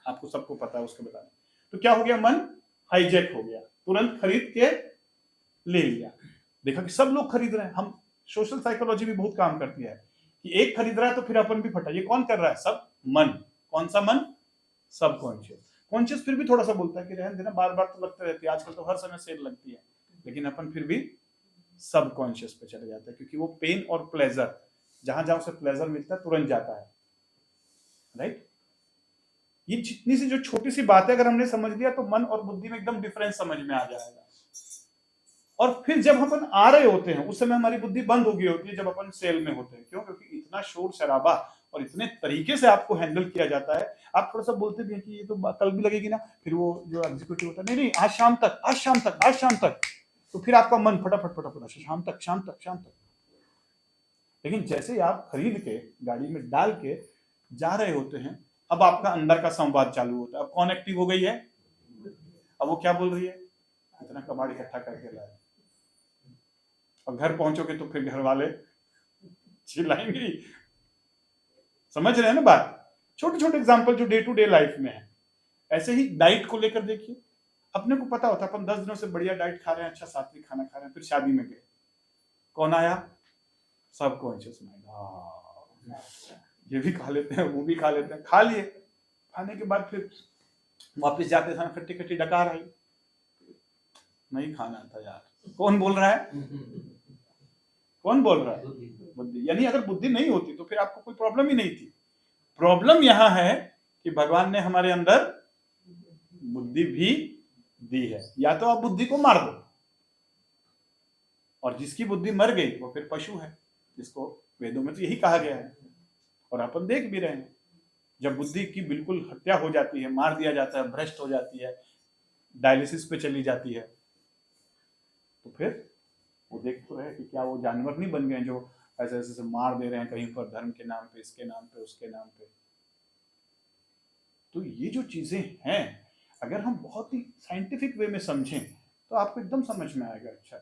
आपको सबको पता है उसके बताने। तो क्या हो गया? मन हाईजैक हो गया, तुरंत खरीद के ले लिया। देखा कि सब लोग खरीद रहे हैं। हम सोशल साइकोलॉजी भी बहुत काम करती है कि एक खरीद रहा है तो फिर अपन भी फटा। ये कौन कर रहा है? सब मन। कौन सा मन? सबकॉन्शियस। कॉन्शियस फिर भी थोड़ा सा बोलता है कि रहने देना, बार बार तो लगते रहती है, आजकल तो हर समय सेल लगती है। लेकिन अपन फिर भी सबकॉन्शियस पे चले जाते हैं, क्योंकि वो पेन और प्लेजर, जहां जहां उसे प्लेजर मिलता है तुरंत जाता है, राइट? ये जितनी सी जो छोटी सी बात है अगर हमने समझ लिया, तो मन और बुद्धि में एकदम डिफरेंस समझ में आ जाएगा। और फिर जब अपन आ रहे होते हैं, उस समय हमारी बुद्धि बंद हो गई होती है, जब अपन सेल में होते हैं। क्यों? क्योंकि इतना शोर शराबा और इतने तरीके से आपको हैंडल किया जाता है। आप थोड़ा सा बोलते भी हैं कि ये तो कल भी लगेगी ना, फिर वो जो एग्जीक्यूटिव होता है, नहीं नहीं, आज शाम तक, आज शाम तक, आज शाम तक, तो फिर आपका मन फटाफट फटाफट शाम तक, शाम तक, शाम तक। लेकिन जैसे आप खरीद के गाड़ी में डाल के जा रहे होते हैं, अब आपका अंदर का संवाद चालू होता है। अब कौन एक्टिव हो गई है? अब वो क्या बोल रही है? इतना कबाड़ इकट्ठा करके लाए। और घर पहुंचोगे तो फिर घर वाले चिल्लाएंगे। समझ रहे हैं ना बात? छोटे छोटे एग्जांपल जो डे टू डे लाइफ में है। ऐसे ही डाइट को लेकर देखिए, अपने को पता होता है अपन 10 दिनों से बढ़िया डाइट खा रहे हैं, अच्छा सात्विक खाना खा रहे हैं, फिर शादी में गए, कौन आया? Subconscious mind. ये भी खा लेते हैं, वो भी खा लेते हैं। खा लिए, खाने के बाद फिर वापस जाते समय खट्टी खट्टी डकार आई, नहीं खाना था यार। कौन बोल रहा है? कौन बोल रहा है? बुद्धि। यानी अगर बुद्धि नहीं होती तो फिर आपको कोई प्रॉब्लम ही नहीं थी। प्रॉब्लम यहां है कि भगवान ने हमारे अंदर बुद्धि भी दी है। या तो आप बुद्धि को मार दो, और जिसकी बुद्धि मर गई वो फिर पशु है, जिसको वेदों में तो यही कहा गया है और अपन देख भी रहे हैं। जब बुद्धि की बिल्कुल हत्या हो जाती है, मार दिया जाता है, भ्रष्ट हो जाती है, डायलिसिस पे चली जाती है, तो फिर वो देख तो रहे कि क्या वो जानवर नहीं बन गए जो ऐसे ऐसे मार दे रहे हैं कहीं पर, धर्म के नाम पे, इसके नाम पे, उसके नाम पे। तो ये जो चीजें हैं, अगर हम बहुत ही साइंटिफिक वे में समझें तो आपको एकदम समझ में आएगा। अच्छा,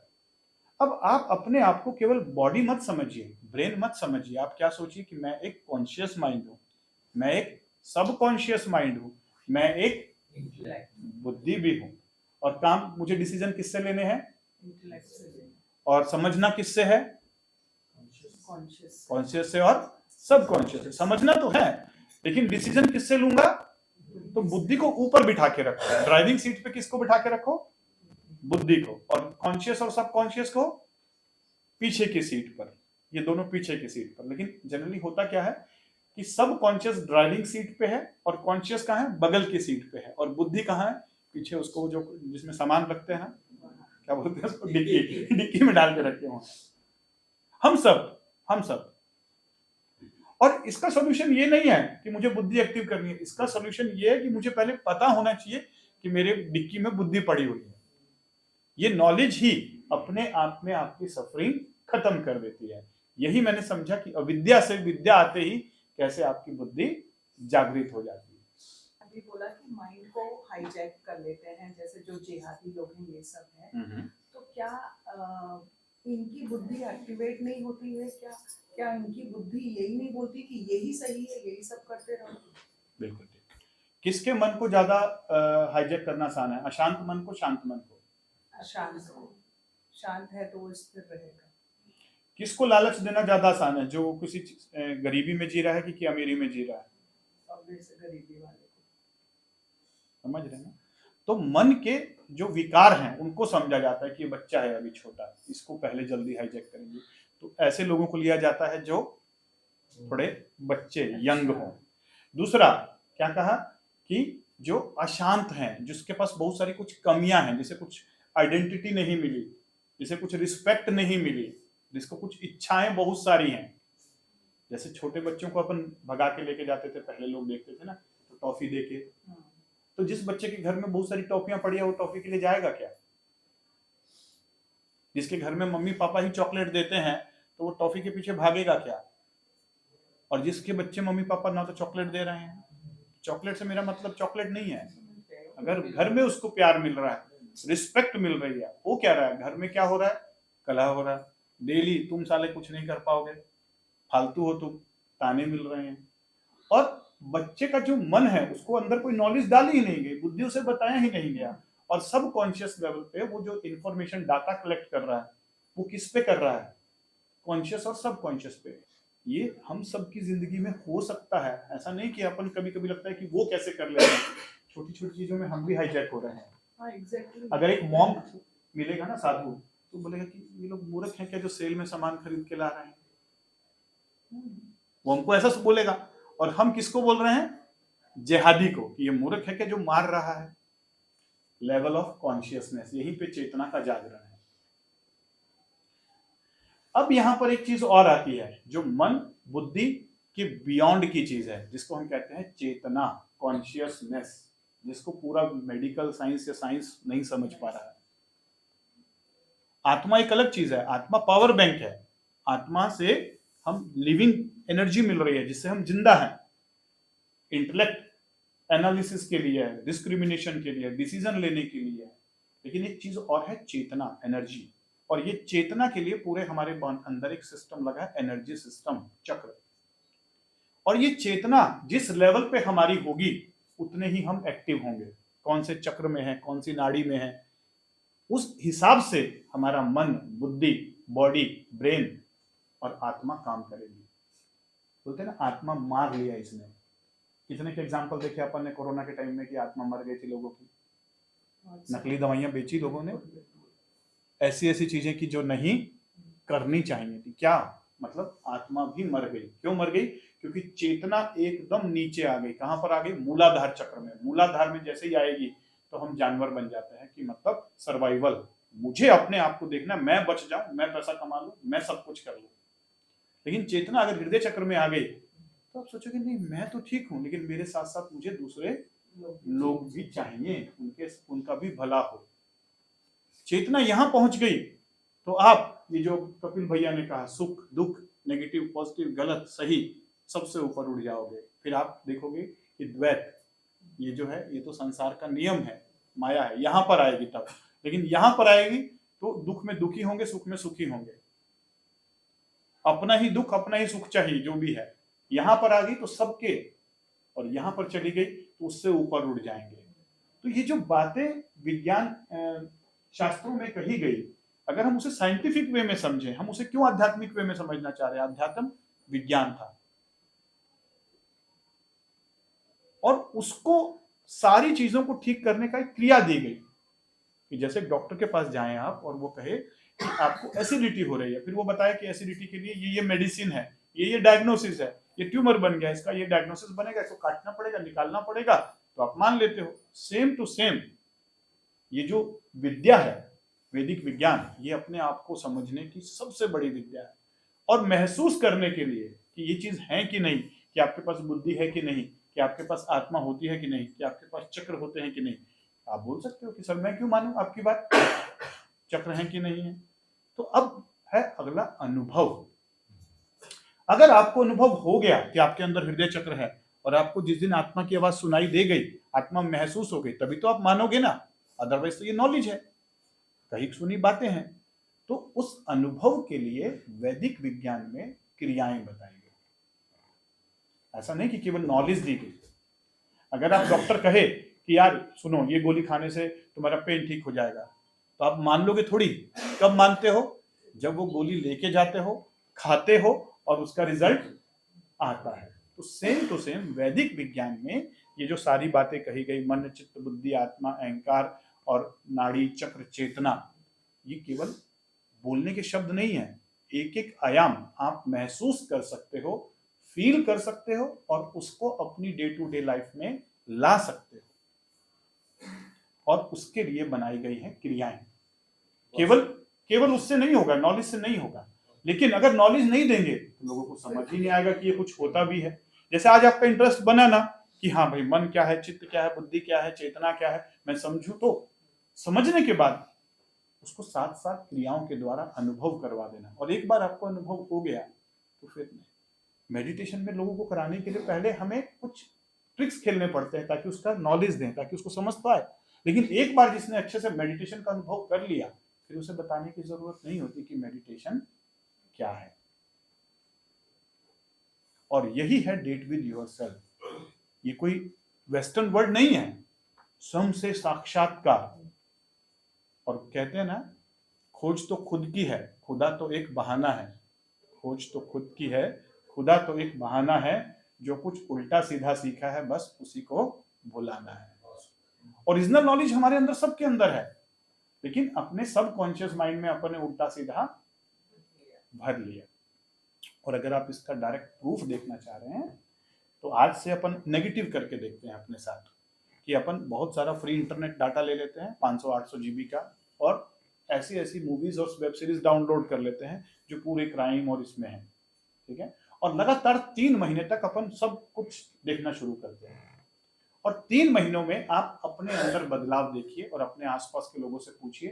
अब आप अपने आप को केवल बॉडी मत समझिए, ब्रेन मत समझिए। आप क्या सोचिए कि मैं एक कॉन्शियस माइंड हूं, मैं एक सब कॉन्शियस माइंड हूं, मैं एक बुद्धि भी हूं, और काम मुझे डिसीजन किससे लेने हैं? और समझना किससे है? कॉन्शियस से और सब कॉन्शियस से। समझना तो है, लेकिन डिसीजन किससे लूंगा? तो बुद्धि को ऊपर बिठा के रखो। ड्राइविंग सीट पे किसको बिठा के रखो? बुद्धि को। और कॉन्शियस और सब कॉन्शियस को पीछे की सीट पर। ये दोनों पीछे की सीट पर। लेकिन जनरली होता क्या है कि सब कॉन्शियस ड्राइविंग सीट पे है और कॉन्शियस कहाँ है? बगल की सीट पे है। और बुद्धि कहाँ है? पीछे, उसको जो जिसमें सामान रखते हैं, क्या बोलते हैं उसको? डिक्की में डाल के रखे हुए। हम सब। और इसका सॉल्यूशन ये नहीं है कि मुझे बुद्धि एक्टिव करनी है। इसका सॉल्यूशन ये है कि मुझे पहले पता होना चाहिए कि मेरे डिक्की में बुद्धि पड़ी हुई है। ये नॉलेज ही अपने आप में आपकी सफरिंग खत्म कर देती है। यही मैंने समझा कि अविद्या से विद्या आते ही कैसे आपकी बुद्धि जागृत हो जाती है। अभी बोला कि माइंड को हाईजैक कर लेते हैं, जैसे जो जिहादी लोग हैं ये सब है, तो क्या इनकी बुद्धि एक्टिवेट नहीं होती है? क्या इनकी बुद्धि यही नहीं बोलती कि यही सही है, यही सब करते रहो? बिल्कुल ठीक। किसके मन को ज्यादा हाईजैक करना आसान है? अशांत मन को, शांत मन को? शांत है तो वो स्थिर रहेगा। किसको लालच देना ज्यादा आसान है? जो किसी गरीबी में जी रहा है कि अमीरी में जी रहा है? गरीबी वाले को। समझ रहे हैं ना? तो मन के जो विकार हैं उनको समझा जाता है कि ये बच्चा है अभी छोटा, इसको पहले जल्दी हाईजैक करेंगे। तो ऐसे लोगों को लिया जाता है जो थोड़े बच्चे, यंग हों। दूसरा क्या कहा कि जो अशांत हैं, जिसके पास बहुत सारी कुछ कमियां हैं, जिसे कुछ आइडेंटिटी नहीं मिली, जिसे कुछ रिस्पेक्ट नहीं मिली, जिसको कुछ इच्छाएं बहुत सारी हैं। जैसे छोटे बच्चों को अपन भगा के लेके जाते थे, पहले लोग देखते थे ना, तो टॉफी देके। तो जिस बच्चे के घर में बहुत सारी टॉफियां पड़ी है, वो टॉफी के लिए जाएगा क्या? जिसके घर में मम्मी पापा ही चॉकलेट देते हैं, तो वो टॉफी के पीछे भागेगा क्या? और जिसके बच्चे मम्मी पापा ना तो चॉकलेट दे रहे हैं, चॉकलेट से मेरा मतलब चॉकलेट नहीं है। अगर घर में उसको प्यार मिल रहा है, रिस्पेक्ट मिल रही है, वो क्या रहा है? घर में क्या हो रहा है? कलह हो रहा है। डेली तुम साले कुछ नहीं कर पाओगे, फालतू हो तुम, ताने मिल रहे हैं। और बच्चे का जो मन है उसको अंदर कोई नॉलेज डाली ही नहीं गई, बुद्धि उसे बताया ही नहीं गया। और सब कॉन्शियस लेवल पे वो जो इंफॉर्मेशन डाटा कलेक्ट कर रहा है, वो किस पे कर रहा है? कॉन्शियस और सब कॉन्शियस पे। ये हम सब की जिंदगी में हो सकता है। ऐसा नहीं कि अपन कभी कभी लगता है कि वो कैसे कर ले रहे हैं। छोटी छोटी चीजों में हम भी हाईजैक हो रहे हैं। हाँ, एग्जैक्टली। अगर एक मॉन्क मिलेगा ना साधु, तो बोलेगा कि ये लोग मूर्ख हैं क्या जो सेल में सामान खरीद के ला रहे हैं? वो हमको ऐसा बोलेगा। और हम किसको बोल रहे हैं? जिहादी को, कि ये मूर्ख है क्या जो मार रहा है। लेवल ऑफ कॉन्शियसनेस, यहीं पे चेतना का जागरण है। अब यहां पर एक चीज और आती है जो मन बुद्धि के बियॉन्ड की चीज है, जिसको हम कहते हैं चेतना, कॉन्शियसनेस, जिसको पूरा मेडिकल साइंस या साइंस नहीं समझ पा रहा है। आत्मा एक अलग चीज है। आत्मा पावर बैंक है। आत्मा से हम लिविंग एनर्जी मिल रही है, जिससे हम जिंदा हैं। इंटेलेक्ट एनालिसिस के लिए है, डिस्क्रिमिनेशन के लिए, डिसीजन लेने के लिए है। लेकिन एक चीज और है, चेतना, एनर्जी। और ये चेतना के लिए पूरे हमारे अंदर एक सिस्टम लगा है, एनर्जी सिस्टम, चक्र। और ये चेतना जिस लेवल पे हमारी होगी उतने ही हम एक्टिव होंगे। कौन से चक्र में है, कौन सी नाड़ी में है, उस हिसाब से हमारा मन, बुद्धि, बॉडी, ब्रेन और आत्मा काम करेगी। बोलते हैं ना, आत्मा मार लिया इसने। कितने के एग्जाम्पल देखे अपन ने कोरोना के टाइम में कि आत्मा मर गई थी लोगों की। नकली दवाइयां बेची लोगों ने, ऐसी ऐसी चीजें की जो नहीं करनी चाहिए थी। क्या मतलब आत्मा भी मर गई। क्यों मर गई? क्योंकि चेतना एकदम नीचे आ गई। कहां पर आ गई? मूलाधार चक्र में। मूलाधार में जैसे ही आएगी तो हम जानवर बन जाते हैं कि मतलब सर्वाइवल, मुझे अपने आप को देखना, मैं बच जाऊं, मैं पैसा कमा लूं, मैं सब कुछ कर लूं। लेकिन चेतना अगर हृदय चक्र में आ गई तो आप सोचोगे नहीं मैं तो ठीक हूं, लेकिन मेरे साथ साथ मुझे दूसरे लोग भी चाहिए, उनका भी भला हो। चेतना यहां पहुंच गई तो आप ये जो कपिल भैया ने कहा, सुख दुख, नेगेटिव पॉजिटिव, गलत सही, सबसे ऊपर उड़ जाओगे। फिर आप देखोगे कि द्वैत, ये जो है ये तो संसार का नियम है, माया है, यहां पर आएगी तब। लेकिन यहां पर आएगी तो दुख में दुखी होंगे, सुख में सुखी होंगे। अपना ही दुख अपना ही सुख चाहिए जो भी है। यहां पर आ गई तो सबके, और यहां पर चली गई तो उससे ऊपर उड़ जाएंगे। तो ये जो बातें विज्ञान शास्त्रों में कही गई, अगर हम उसे साइंटिफिक वे में समझें, हम उसे क्यों आध्यात्मिक वे में समझना चाह रहे हैं? अध्यात्म विज्ञान था और उसको सारी चीजों को ठीक करने का एक क्रिया दी गई कि जैसे डॉक्टर के पास जाएं आप और वो कहे कि आपको एसिडिटी हो रही है, फिर वो बताए कि एसिडिटी के लिए ये मेडिसिन है, ये डायग्नोसिस है, ये ट्यूमर बन गया, इसका ये डायग्नोसिस बनेगा, इसको काटना पड़ेगा, निकालना पड़ेगा, तो आप मान लेते हो। सेम टू सेम ये जो विद्या है, वैदिक विज्ञान, ये अपने आप को समझने की सबसे बड़ी विद्या है। और महसूस करने के लिए कि ये चीज है कि नहीं, कि आपके पास बुद्धि है कि नहीं, कि आपके पास आत्मा होती है कि नहीं, कि आपके पास चक्र होते हैं कि नहीं। आप बोल सकते हो कि सर मैं क्यों मानूं आपकी बात, चक्र है कि नहीं है। तो अब है अगला अनुभव। अगर आपको अनुभव हो गया कि आपके अंदर हृदय चक्र है और आपको जिस दिन आत्मा की आवाज सुनाई दे गई, आत्मा महसूस हो गई, तभी तो आप मानोगे ना, अदरवाइज तो ये नॉलेज है, कहीं सुनी बातें हैं। तो उस अनुभव के लिए वैदिक विज्ञान में क्रियाएं बताई गई। ऐसा नहीं कि केवल नॉलेज दी गई। अगर आप डॉक्टर कहे कि यार सुनो ये गोली खाने से तुम्हारा पेन ठीक हो जाएगा, तो आप मान लोगे थोड़ी। कब मानते हो? जब वो गोली लेके जाते हो, खाते हो और उसका रिजल्ट आता है। तो सेम टू सेम वैदिक विज्ञान में ये जो सारी बातें कही गई, मन चित्त बुद्धि आत्मा अहंकार और नाड़ी चक्र चेतना, ये केवल बोलने के शब्द नहीं है। एक एक आयाम आप महसूस कर सकते हो, फील कर सकते हो और उसको अपनी डे टू डे लाइफ में ला सकते हो। और उसके लिए बनाई गई हैं क्रियाएं। केवल उससे नहीं होगा, नॉलेज से नहीं होगा। लेकिन अगर नॉलेज नहीं देंगे तो लोगों को समझ ही नहीं आएगा कि ये कुछ होता भी है। जैसे आज आपका इंटरेस्ट बना ना कि हाँ भाई मन क्या है, चित्त क्या है, बुद्धि क्या है, चेतना क्या है, मैं समझूं। तो समझने के बाद उसको साथ साथ क्रियाओं के द्वारा अनुभव करवा देना। और एक बार आपको अनुभव हो गया तो फिर मेडिटेशन में लोगों को कराने के लिए पहले हमें कुछ ट्रिक्स खेलने पड़ते हैं ताकि उसका नॉलेज दें, ताकि उसको समझ पाए। लेकिन एक बार जिसने अच्छे से मेडिटेशन का अनुभव कर लिया, फिर उसे बताने की जरूरत नहीं होती कि मेडिटेशन क्या है। और यही है डेट विद योरसेल्फ। ये कोई वेस्टर्न वर्ड नहीं है, स्वयं से साक्षात्कार। और कहते हैं ना, खोज तो खुद की है, खुदा तो एक बहाना है। खोज तो खुद की है, खुदा तो एक बहाना है। जो कुछ उल्टा सीधा सीखा है बस उसी को भुलाना है। ओरिजिनल नॉलेज हमारे अंदर, सबके अंदर है, लेकिन अपने सबकॉन्शियस माइंड में अपन ने उल्टा सीधा भर लिया। और अगर आप इसका डायरेक्ट प्रूफ देखना चाह रहे हैं तो आज से अपन नेगेटिव करके देखते हैं अपने साथ कि अपन बहुत सारा फ्री इंटरनेट डाटा ले लेते हैं 500-800 जीबी का, और ऐसी मूवीज और वेब सीरीज डाउनलोड कर लेते हैं जो पूरे क्राइम और इसमें है, ठीक है। और लगातार 3 महीने तक अपन सब कुछ देखना शुरू करते हैं। और 3 महीनों में आप अपने अंदर बदलाव देखिए और अपने आसपास के लोगों से पूछिए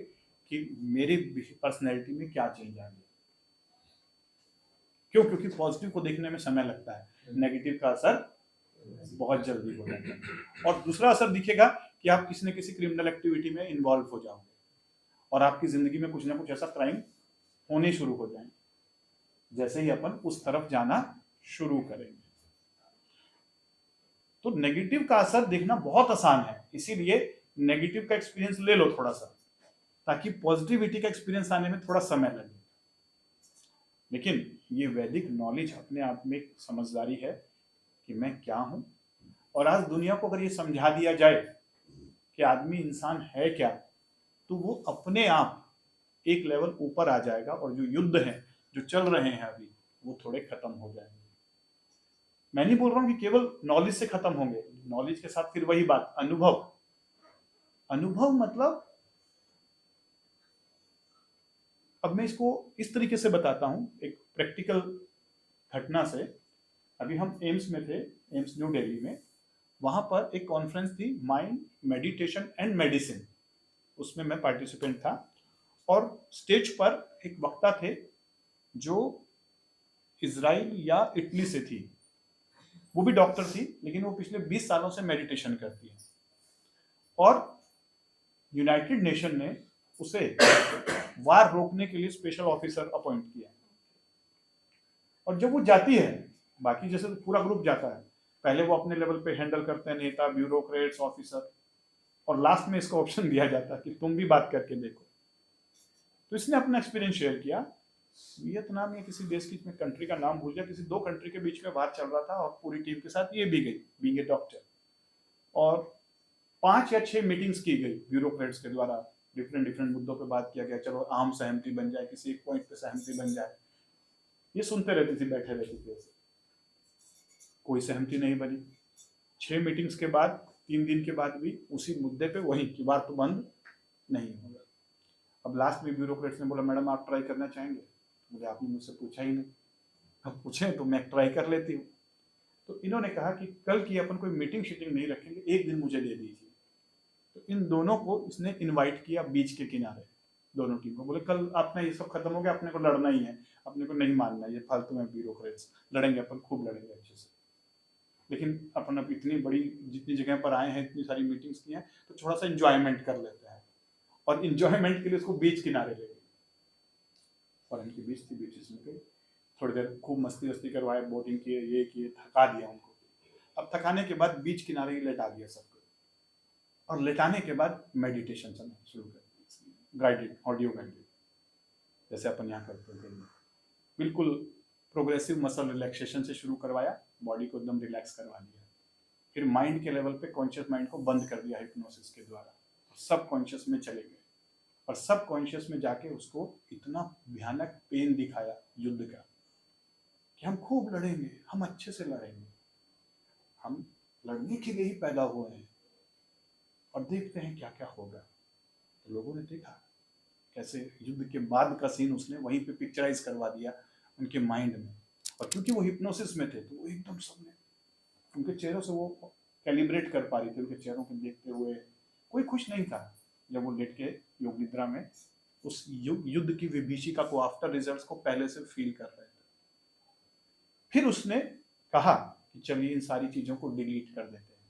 कि मेरी पर्सनैलिटी में क्या चेंज आ गया। क्यों? क्योंकि पॉजिटिव को देखने में समय लगता है, नेगेटिव का असर बहुत जल्दी हो जाता है। और दूसरा असर दिखेगा कि आप किसी न किसी क्रिमिनल एक्टिविटी में इन्वॉल्व हो जाओगे और आपकी जिंदगी में कुछ ना कुछ ऐसा क्राइम होने शुरू हो जाएंगे जैसे ही अपन उस तरफ जाना शुरू करेंगे। तो नेगेटिव का असर देखना बहुत आसान है, इसीलिए नेगेटिव का एक्सपीरियंस ले लो थोड़ा सा, ताकि पॉजिटिविटी का एक्सपीरियंस आने में थोड़ा समय लगे। लेकिन ये वैदिक नॉलेज अपने आप में एक समझदारी है कि मैं क्या हूं। और आज दुनिया को अगर ये समझा दिया जाए कि आदमी इंसान है क्या, तो वो अपने आप एक लेवल ऊपर आ जाएगा और जो युद्ध हैं जो चल रहे हैं अभी वो थोड़े खत्म हो जाएंगे। मैं नहीं बोल रहा हूं कि केवल नॉलेज से खत्म होंगे, नॉलेज के साथ फिर वही बात अनुभव। अनुभव मतलब, अब मैं इसको इस तरीके से बताता हूं एक प्रैक्टिकल घटना से। अभी हम एम्स में थे, एम्स न्यू दिल्ली में। वहां पर एक कॉन्फ्रेंस थी, माइंड मेडिटेशन एंड मेडिसिन, उसमें मैं पार्टिसिपेंट था। और स्टेज पर एक वक्ता थे जो इजराइल या इटली से थी, वो भी डॉक्टर थी, लेकिन वो पिछले 20 सालों से मेडिटेशन करती है। और यूनाइटेड नेशन ने उसे वार रोकने के लिए स्पेशल ऑफिसर अपॉइंट किया। और जब वो जाती है, बाकी जैसे तो पूरा ग्रुप जाता है, पहले वो अपने लेवल पे हैंडल करते हैं, नेता, ब्यूरोक्रेट्स, ऑफिसर, और लास्ट में इसका ऑप्शन दिया जाता है कि तुम भी बात करके देखो। तो इसने अपना एक्सपीरियंस शेयर किया। वियतनाम या किसी देश की, कंट्री का नाम भूल गया, किसी दो कंट्री के बीच में बात चल रहा था और पूरी टीम के साथ ये भी गई बीइंग ए डॉक्टर। और 5 या 6 मीटिंग्स की गई ब्यूरोक्रेट्स के द्वारा, डिफरेंट मुद्दों पे बात किया गया, चलो आम सहमति बन जाए, किसी एक पॉइंट पे सहमति बन जाए। ये सुनते रहती थी, बैठे रहती थी ऐसे। कोई सहमति नहीं बनी। 6 मीटिंग्स के बाद 3 दिन के बाद भी उसी मुद्दे पे वही कि बात तो बंद नहीं होगा। अब लास्ट में ब्यूरोक्रेट्स ने बोला, मैडम आप ट्राई करना चाहेंगे? बोले आपने मुझसे पूछा ही नहीं, अब पूछे तो मैं ट्राई कर लेती हूँ। तो इन्होंने कहा कि कल की अपन कोई मीटिंग शीटिंग नहीं रखेंगे, एक दिन मुझे दे दीजिए। तो इन दोनों को इसने इनवाइट किया बीच के किनारे, दोनों टीम को। बोले कल अपना ये सब खत्म हो गया, अपने को लड़ना ही है, अपने को नहीं मानना ये फालतू में ब्यूरोक्रेट्स, लड़ेंगे अपन, खूब लड़ेंगे अच्छे से। लेकिन अपन अब इतनी बड़ी जितनी जगह पर आए हैं, इतनी सारी मीटिंग्स की हैं, तो थोड़ा सा इंजॉयमेंट कर लेते हैं। और इंजॉयमेंट के लिए उसको बीच किनारे ले गए। और इनकी बीच थी, बीच में गई, थोड़ी देर खूब मस्ती वस्ती करवाए, बोटिंग किए, ये किए, थका दिया उनको। अब थकाने के बाद बीच किनारे ही लेटा दिया सबको। और लेटाने के बाद मेडिटेशन चलना शुरू कर दिया, गाइडेड, ऑडियो गाइडेड, जैसे अपन यहाँ करते थे। बिल्कुल प्रोग्रेसिव मसल रिलैक्सेशन से शुरू करवाया, बॉडी को एकदम रिलैक्स करवा दिया। फिर माइंड के लेवल पे कॉन्शियस माइंड को बंद कर दिया हिप्नोसिस के द्वारा, सब कॉन्शियस में चले गए। और सब कॉन्शियस में जाके उसको इतना भयानक पेन दिखाया युद्ध का कि हम खूब लड़ेंगे, हम अच्छे से लड़ेंगे, हम लड़ने के लिए ही पैदा हुए हैं, और देखते हैं क्या क्या होगा। तो लोगों ने देखा कैसे युद्ध के बाद का सीन उसने वहीं पे पिक्चराइज करवा दिया उनके माइंड में। और क्योंकि वो हिप्नोसिस में थे, तो वो एकदम सबने उनके चेहरों से वो कैलिब्रेट कर पा रही थी, उनके चेहरों को देखते हुए। कोई खुश नहीं था जब वो लेट के योग निद्रा में उस युद्ध की विभीषिका को, आफ्टर रिजल्ट्स को पहले से फील कर रहे थे। फिर उसने कहा कि चलिए इन सारी चीजों को डिलीट कर देते हैं,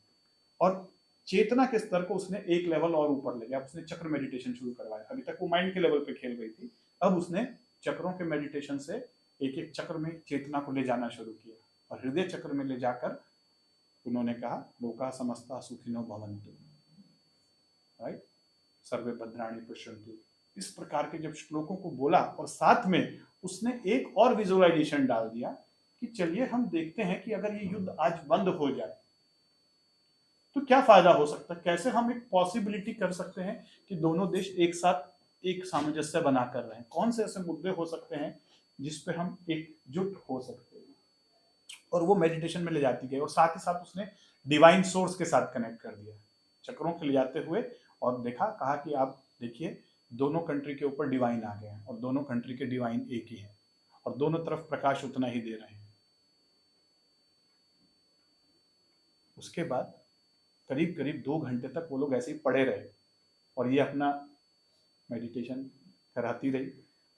और चेतना के स्तर को उसने एक लेवल और ऊपर ले गया। उसने चक्र मेडिटेशन शुरू करवाया। अभी तक वो माइंड के लेवल पे खेल रही थी, अब उसने चक्रों के मेडिटेशन से एक एक चक्र में चेतना को ले जाना शुरू किया, और हृदय चक्र में ले जाकर उन्होंने कहा लोका समस्ता सुखिनो भवन्तु, राइट, सर्वे भद्राणि पश्यन्तु। इस प्रकार के जब श्लोकों को बोला, और साथ में उसने एक और विजुअलाइजेशन डाल दिया कि चलिए हम देखते हैं कि अगर ये युद्ध आज बंद हो जाए तो क्या फायदा हो सकता है, कैसे हम एक पॉसिबिलिटी कर सकते हैं कि दोनों देश एक साथ एक सामंजस्य बना कर रहे हैं, कौन से ऐसे मुद्दे हो सकते हैं जिस पे हम एकजुट हो सकते हैं। और वो मेडिटेशन में ले जाती गई, और साथ ही साथ उसने डिवाइन सोर्स के साथ कनेक्ट कर दिया चक्रों के ले जाते हुए, और देखा, कहा कि आप देखिए दोनों कंट्री के ऊपर डिवाइन आ गए हैं, और दोनों कंट्री के डिवाइन एक ही है, और दोनों तरफ प्रकाश उतना ही दे रहे हैं। उसके बाद करीब करीब 2 घंटे तक वो लोग ऐसे ही पड़े रहे, और ये अपना मेडिटेशन कराती रही।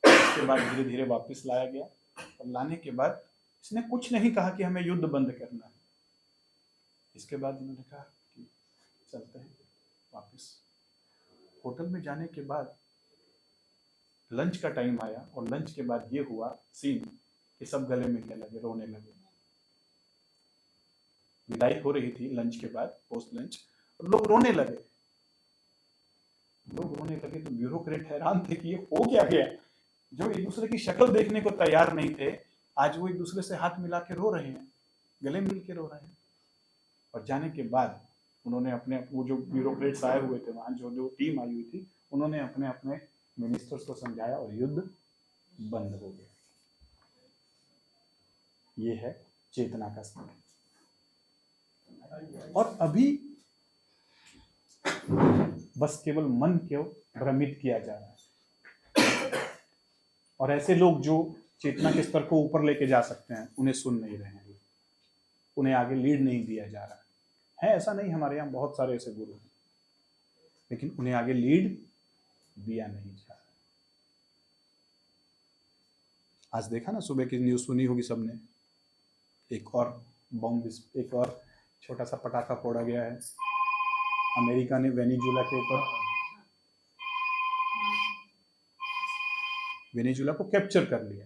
उसके बाद धीरे धीरे वापस लाया गया, और लाने के बाद इसने कुछ नहीं कहा कि हमें युद्ध बंद करना है। इसके बाद इन्होंने कहा कि चलते हैं वापस। होटल में जाने के बाद लंच का टाइम आया, और लंच के बाद ये हुआ सीन कि सब गले मिलने लगे, रोने लगे। विदाई हो रही थी लंच के बाद, पोस्ट लंच, और लोग रोने लगे। तो ब्यूरोक्रेट हैरान थे कि ये हो क्या गया। जो एक दूसरे की शक्ल देखने को तैयार नहीं थे, आज वो एक दूसरे से हाथ मिला के रो रहे हैं, गले मिल के रो रहे हैं। और जाने के बाद उन्होंने अपने, वो जो ब्यूरोक्रेट्स आए हुए थे वहाँ, जो टीम आई हुई थी, उन्होंने अपने अपने मिनिस्टर्स को समझाया और युद्ध बंद हो गया। ये है चेतना का स्तर। और अभी बस केवल मन को भ्रमित किया जा रहा है, और ऐसे लोग जो चेतना के स्तर को ऊपर लेके जा सकते हैं उन्हें सुन नहीं रहे हैं, उन्हें आगे लीड नहीं दिया जा रहा है। ऐसा नहीं, हमारे यहाँ बहुत सारे ऐसे गुरु हैं, लेकिन उन्हें आगे लीड दिया नहीं जा रहा। आज देखा ना, सुबह की न्यूज़ सुनी होगी सबने, एक और बम, एक और छोटा सा पटाखा फोड़ा गया है अमेरिका ने वेनेजुएला के ऊपर। वेनेजुएला को कैप्चर कर लिया।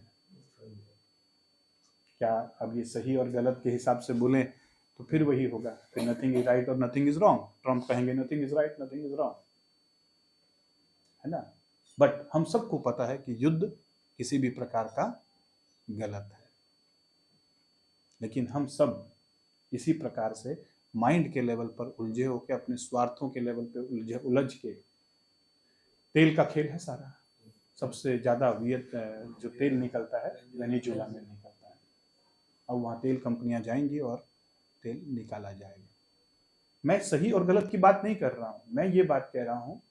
क्या अब ये सही और गलत के हिसाब से बोलें तो फिर वही होगा, फिर नथिंग इज राइट और नथिंग इज रॉन्ग। ट्रम्प कहेंगे nothing is right, nothing is wrong, है ना। बट हम सबको पता है कि युद्ध किसी भी प्रकार का गलत है, लेकिन हम सब इसी प्रकार से माइंड के लेवल पर उलझे होकर, अपने स्वार्थों के लेवल पे उलझ के, तेल का खेल है सारा। सबसे ज्यादा जो तेल निकलता है वेनेजुएला में निकलता है। अब वहाँ तेल कंपनियां जाएंगी और तेल निकाला जाएगा। मैं सही और गलत की बात नहीं कर रहा हूँ, मैं ये बात कह रहा हूँ,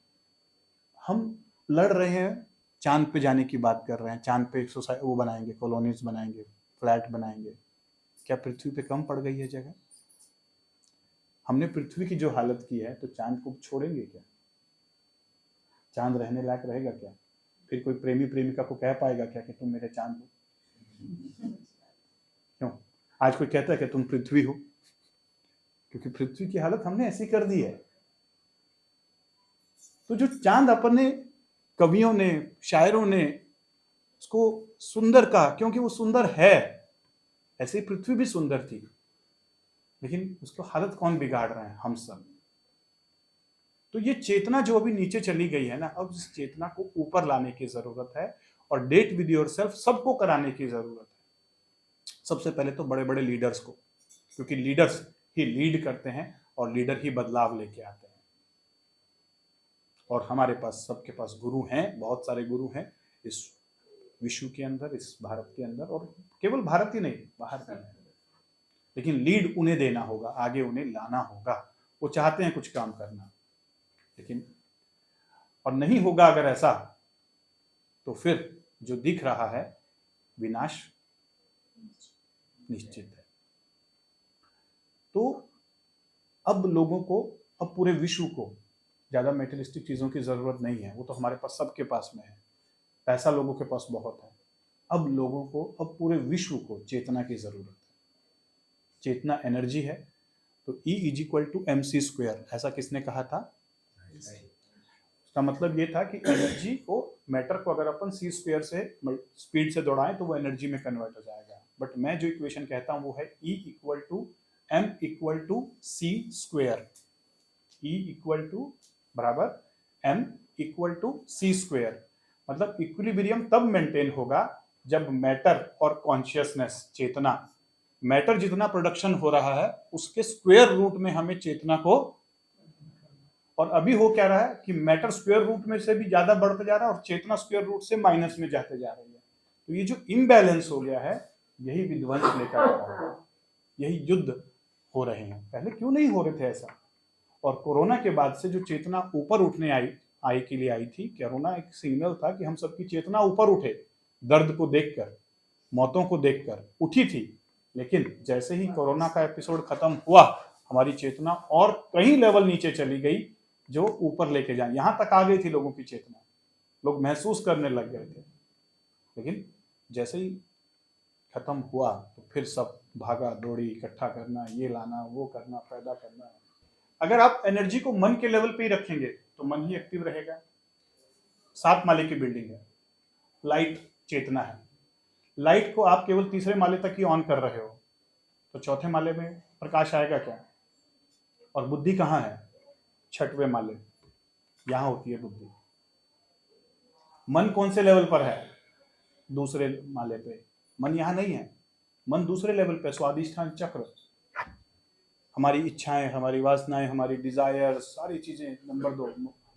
हम लड़ रहे हैं, चांद पे जाने की बात कर रहे हैं, चांद पे सोसाइटी वो बनाएंगे, कॉलोनीज बनाएंगे, फ्लैट बनाएंगे। क्या पृथ्वी पे कम पड़ गई है जगह? हमने पृथ्वी की जो हालत की है, तो चांद को छोड़ेंगे क्या? चांद रहने लायक रहेगा क्या? फिर कोई प्रेमी प्रेमिका को कह पाएगा क्या कि तुम मेरे चांद हो? क्यों? आज कोई कहता है कि तुम पृथ्वी हो, क्योंकि पृथ्वी की हालत हमने ऐसी कर दी है। तो जो चांद अपने कवियों ने, शायरों ने उसको सुंदर कहा, क्योंकि वो सुंदर है। ऐसे ही पृथ्वी भी सुंदर थी, लेकिन उसको हालत कौन बिगाड़ रहे हैं? हम सब। तो ये चेतना जो अभी नीचे चली गई है ना, अब इस चेतना को ऊपर लाने की जरूरत है, और डेट विद योरसेल्फ सबको कराने की जरूरत है। सबसे पहले तो बड़े बड़े लीडर्स को, क्योंकि लीडर्स ही लीड करते हैं और लीडर ही बदलाव लेके आते हैं। और हमारे पास, सबके पास गुरु हैं, बहुत सारे गुरु हैं इस विश्व के अंदर, इस भारत के अंदर, और केवल भारत ही नहीं, बाहर भी है। लेकिन लीड उन्हें देना होगा, आगे उन्हें लाना होगा। वो चाहते हैं कुछ काम करना, लेकिन और नहीं होगा अगर ऐसा, तो फिर जो दिख रहा है विनाश निश्चित है। तो अब लोगों को, अब पूरे विश्व को ज्यादा मेटेरियलिस्टिक चीजों की जरूरत नहीं है। वो तो हमारे पास, सबके पास में है, पैसा लोगों के पास बहुत है। अब लोगों को, अब पूरे विश्व को चेतना की जरूरत है। चेतना एनर्जी है, तो E = mc²। ऐसा किसने कहा था? उसका मतलब ये था कि एनर्जी को, मैटर को अगर अपन c² से स्पीड से दौड़ाएं तो वो एनर्जी में कन्वर्ट हो जाएगा। बट मैं जो इक्वेशन कहता हूं वो है E = m/c²। E = m/c²। मतलब इक्विलिब्रियम तब मेंटेन होगा जब मैटर और कॉन्शियसनेस, चेतना, मैटर जितना प्रोडक्शन हो रहा है उसके स्क्वायर रूट में हमें चेतना को, और अभी हो क्या रहा है कि मैटर स्क्वायर रूट में से भी ज्यादा बढ़ते जा रहा है और चेतना स्क्वायर रूट से माइनस में जाते जा रही है। तो ये जो इम्बैलेंस हो गया है, यही विध्वंस लेकर आ रहा है, यही युद्ध हो रहे हैं। पहले क्यों नहीं हो रहे थे ऐसा? और कोरोना के बाद से जो चेतना ऊपर उठने आई के लिए आई थी, कोरोना एक सिग्नल था कि हम सबकी चेतना ऊपर उठे, दर्द को देखकर, मौतों को देखकर उठी थी। लेकिन जैसे ही कोरोना का एपिसोड खत्म हुआ, हमारी चेतना और कई लेवल नीचे चली गई, जो ऊपर लेके जाए, यहां तक आ गई थी लोगों की चेतना, लोग महसूस करने लग गए थे। लेकिन जैसे ही खत्म हुआ तो फिर सब भागा दौड़ी, इकट्ठा करना, ये लाना, वो करना, पैदा करना। अगर आप एनर्जी को मन के लेवल पे ही रखेंगे तो मन ही एक्टिव रहेगा। 7 माले की बिल्डिंग है, लाइट चेतना है, लाइट को आप केवल 3रे माले तक ही ऑन कर रहे हो, तो 4थे माले में प्रकाश आएगा क्या? और बुद्धि कहाँ है? 6वें माले, यहां होती है बुद्धि। मन कौन से लेवल पर है? 2रे माले पे। मन यहां नहीं है, मन दूसरे लेवल पे, स्वादिष्ठान चक्र। हमारी इच्छाएं, हमारी वासनाएं, हमारी डिजायर, सारी चीजें नंबर 2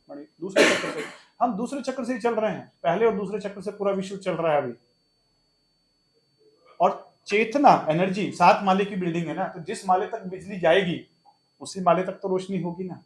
बढ़िया, दूसरे चक्र से हम दूसरे चक्र से ही चल रहे हैं, पहले और दूसरे चक्र से पूरा विश्व चल रहा है अभी। और चेतना एनर्जी 7 माले की बिल्डिंग है ना, तो जिस माले तक बिजली जाएगी उसी माले तक तो रोशनी होगी ना।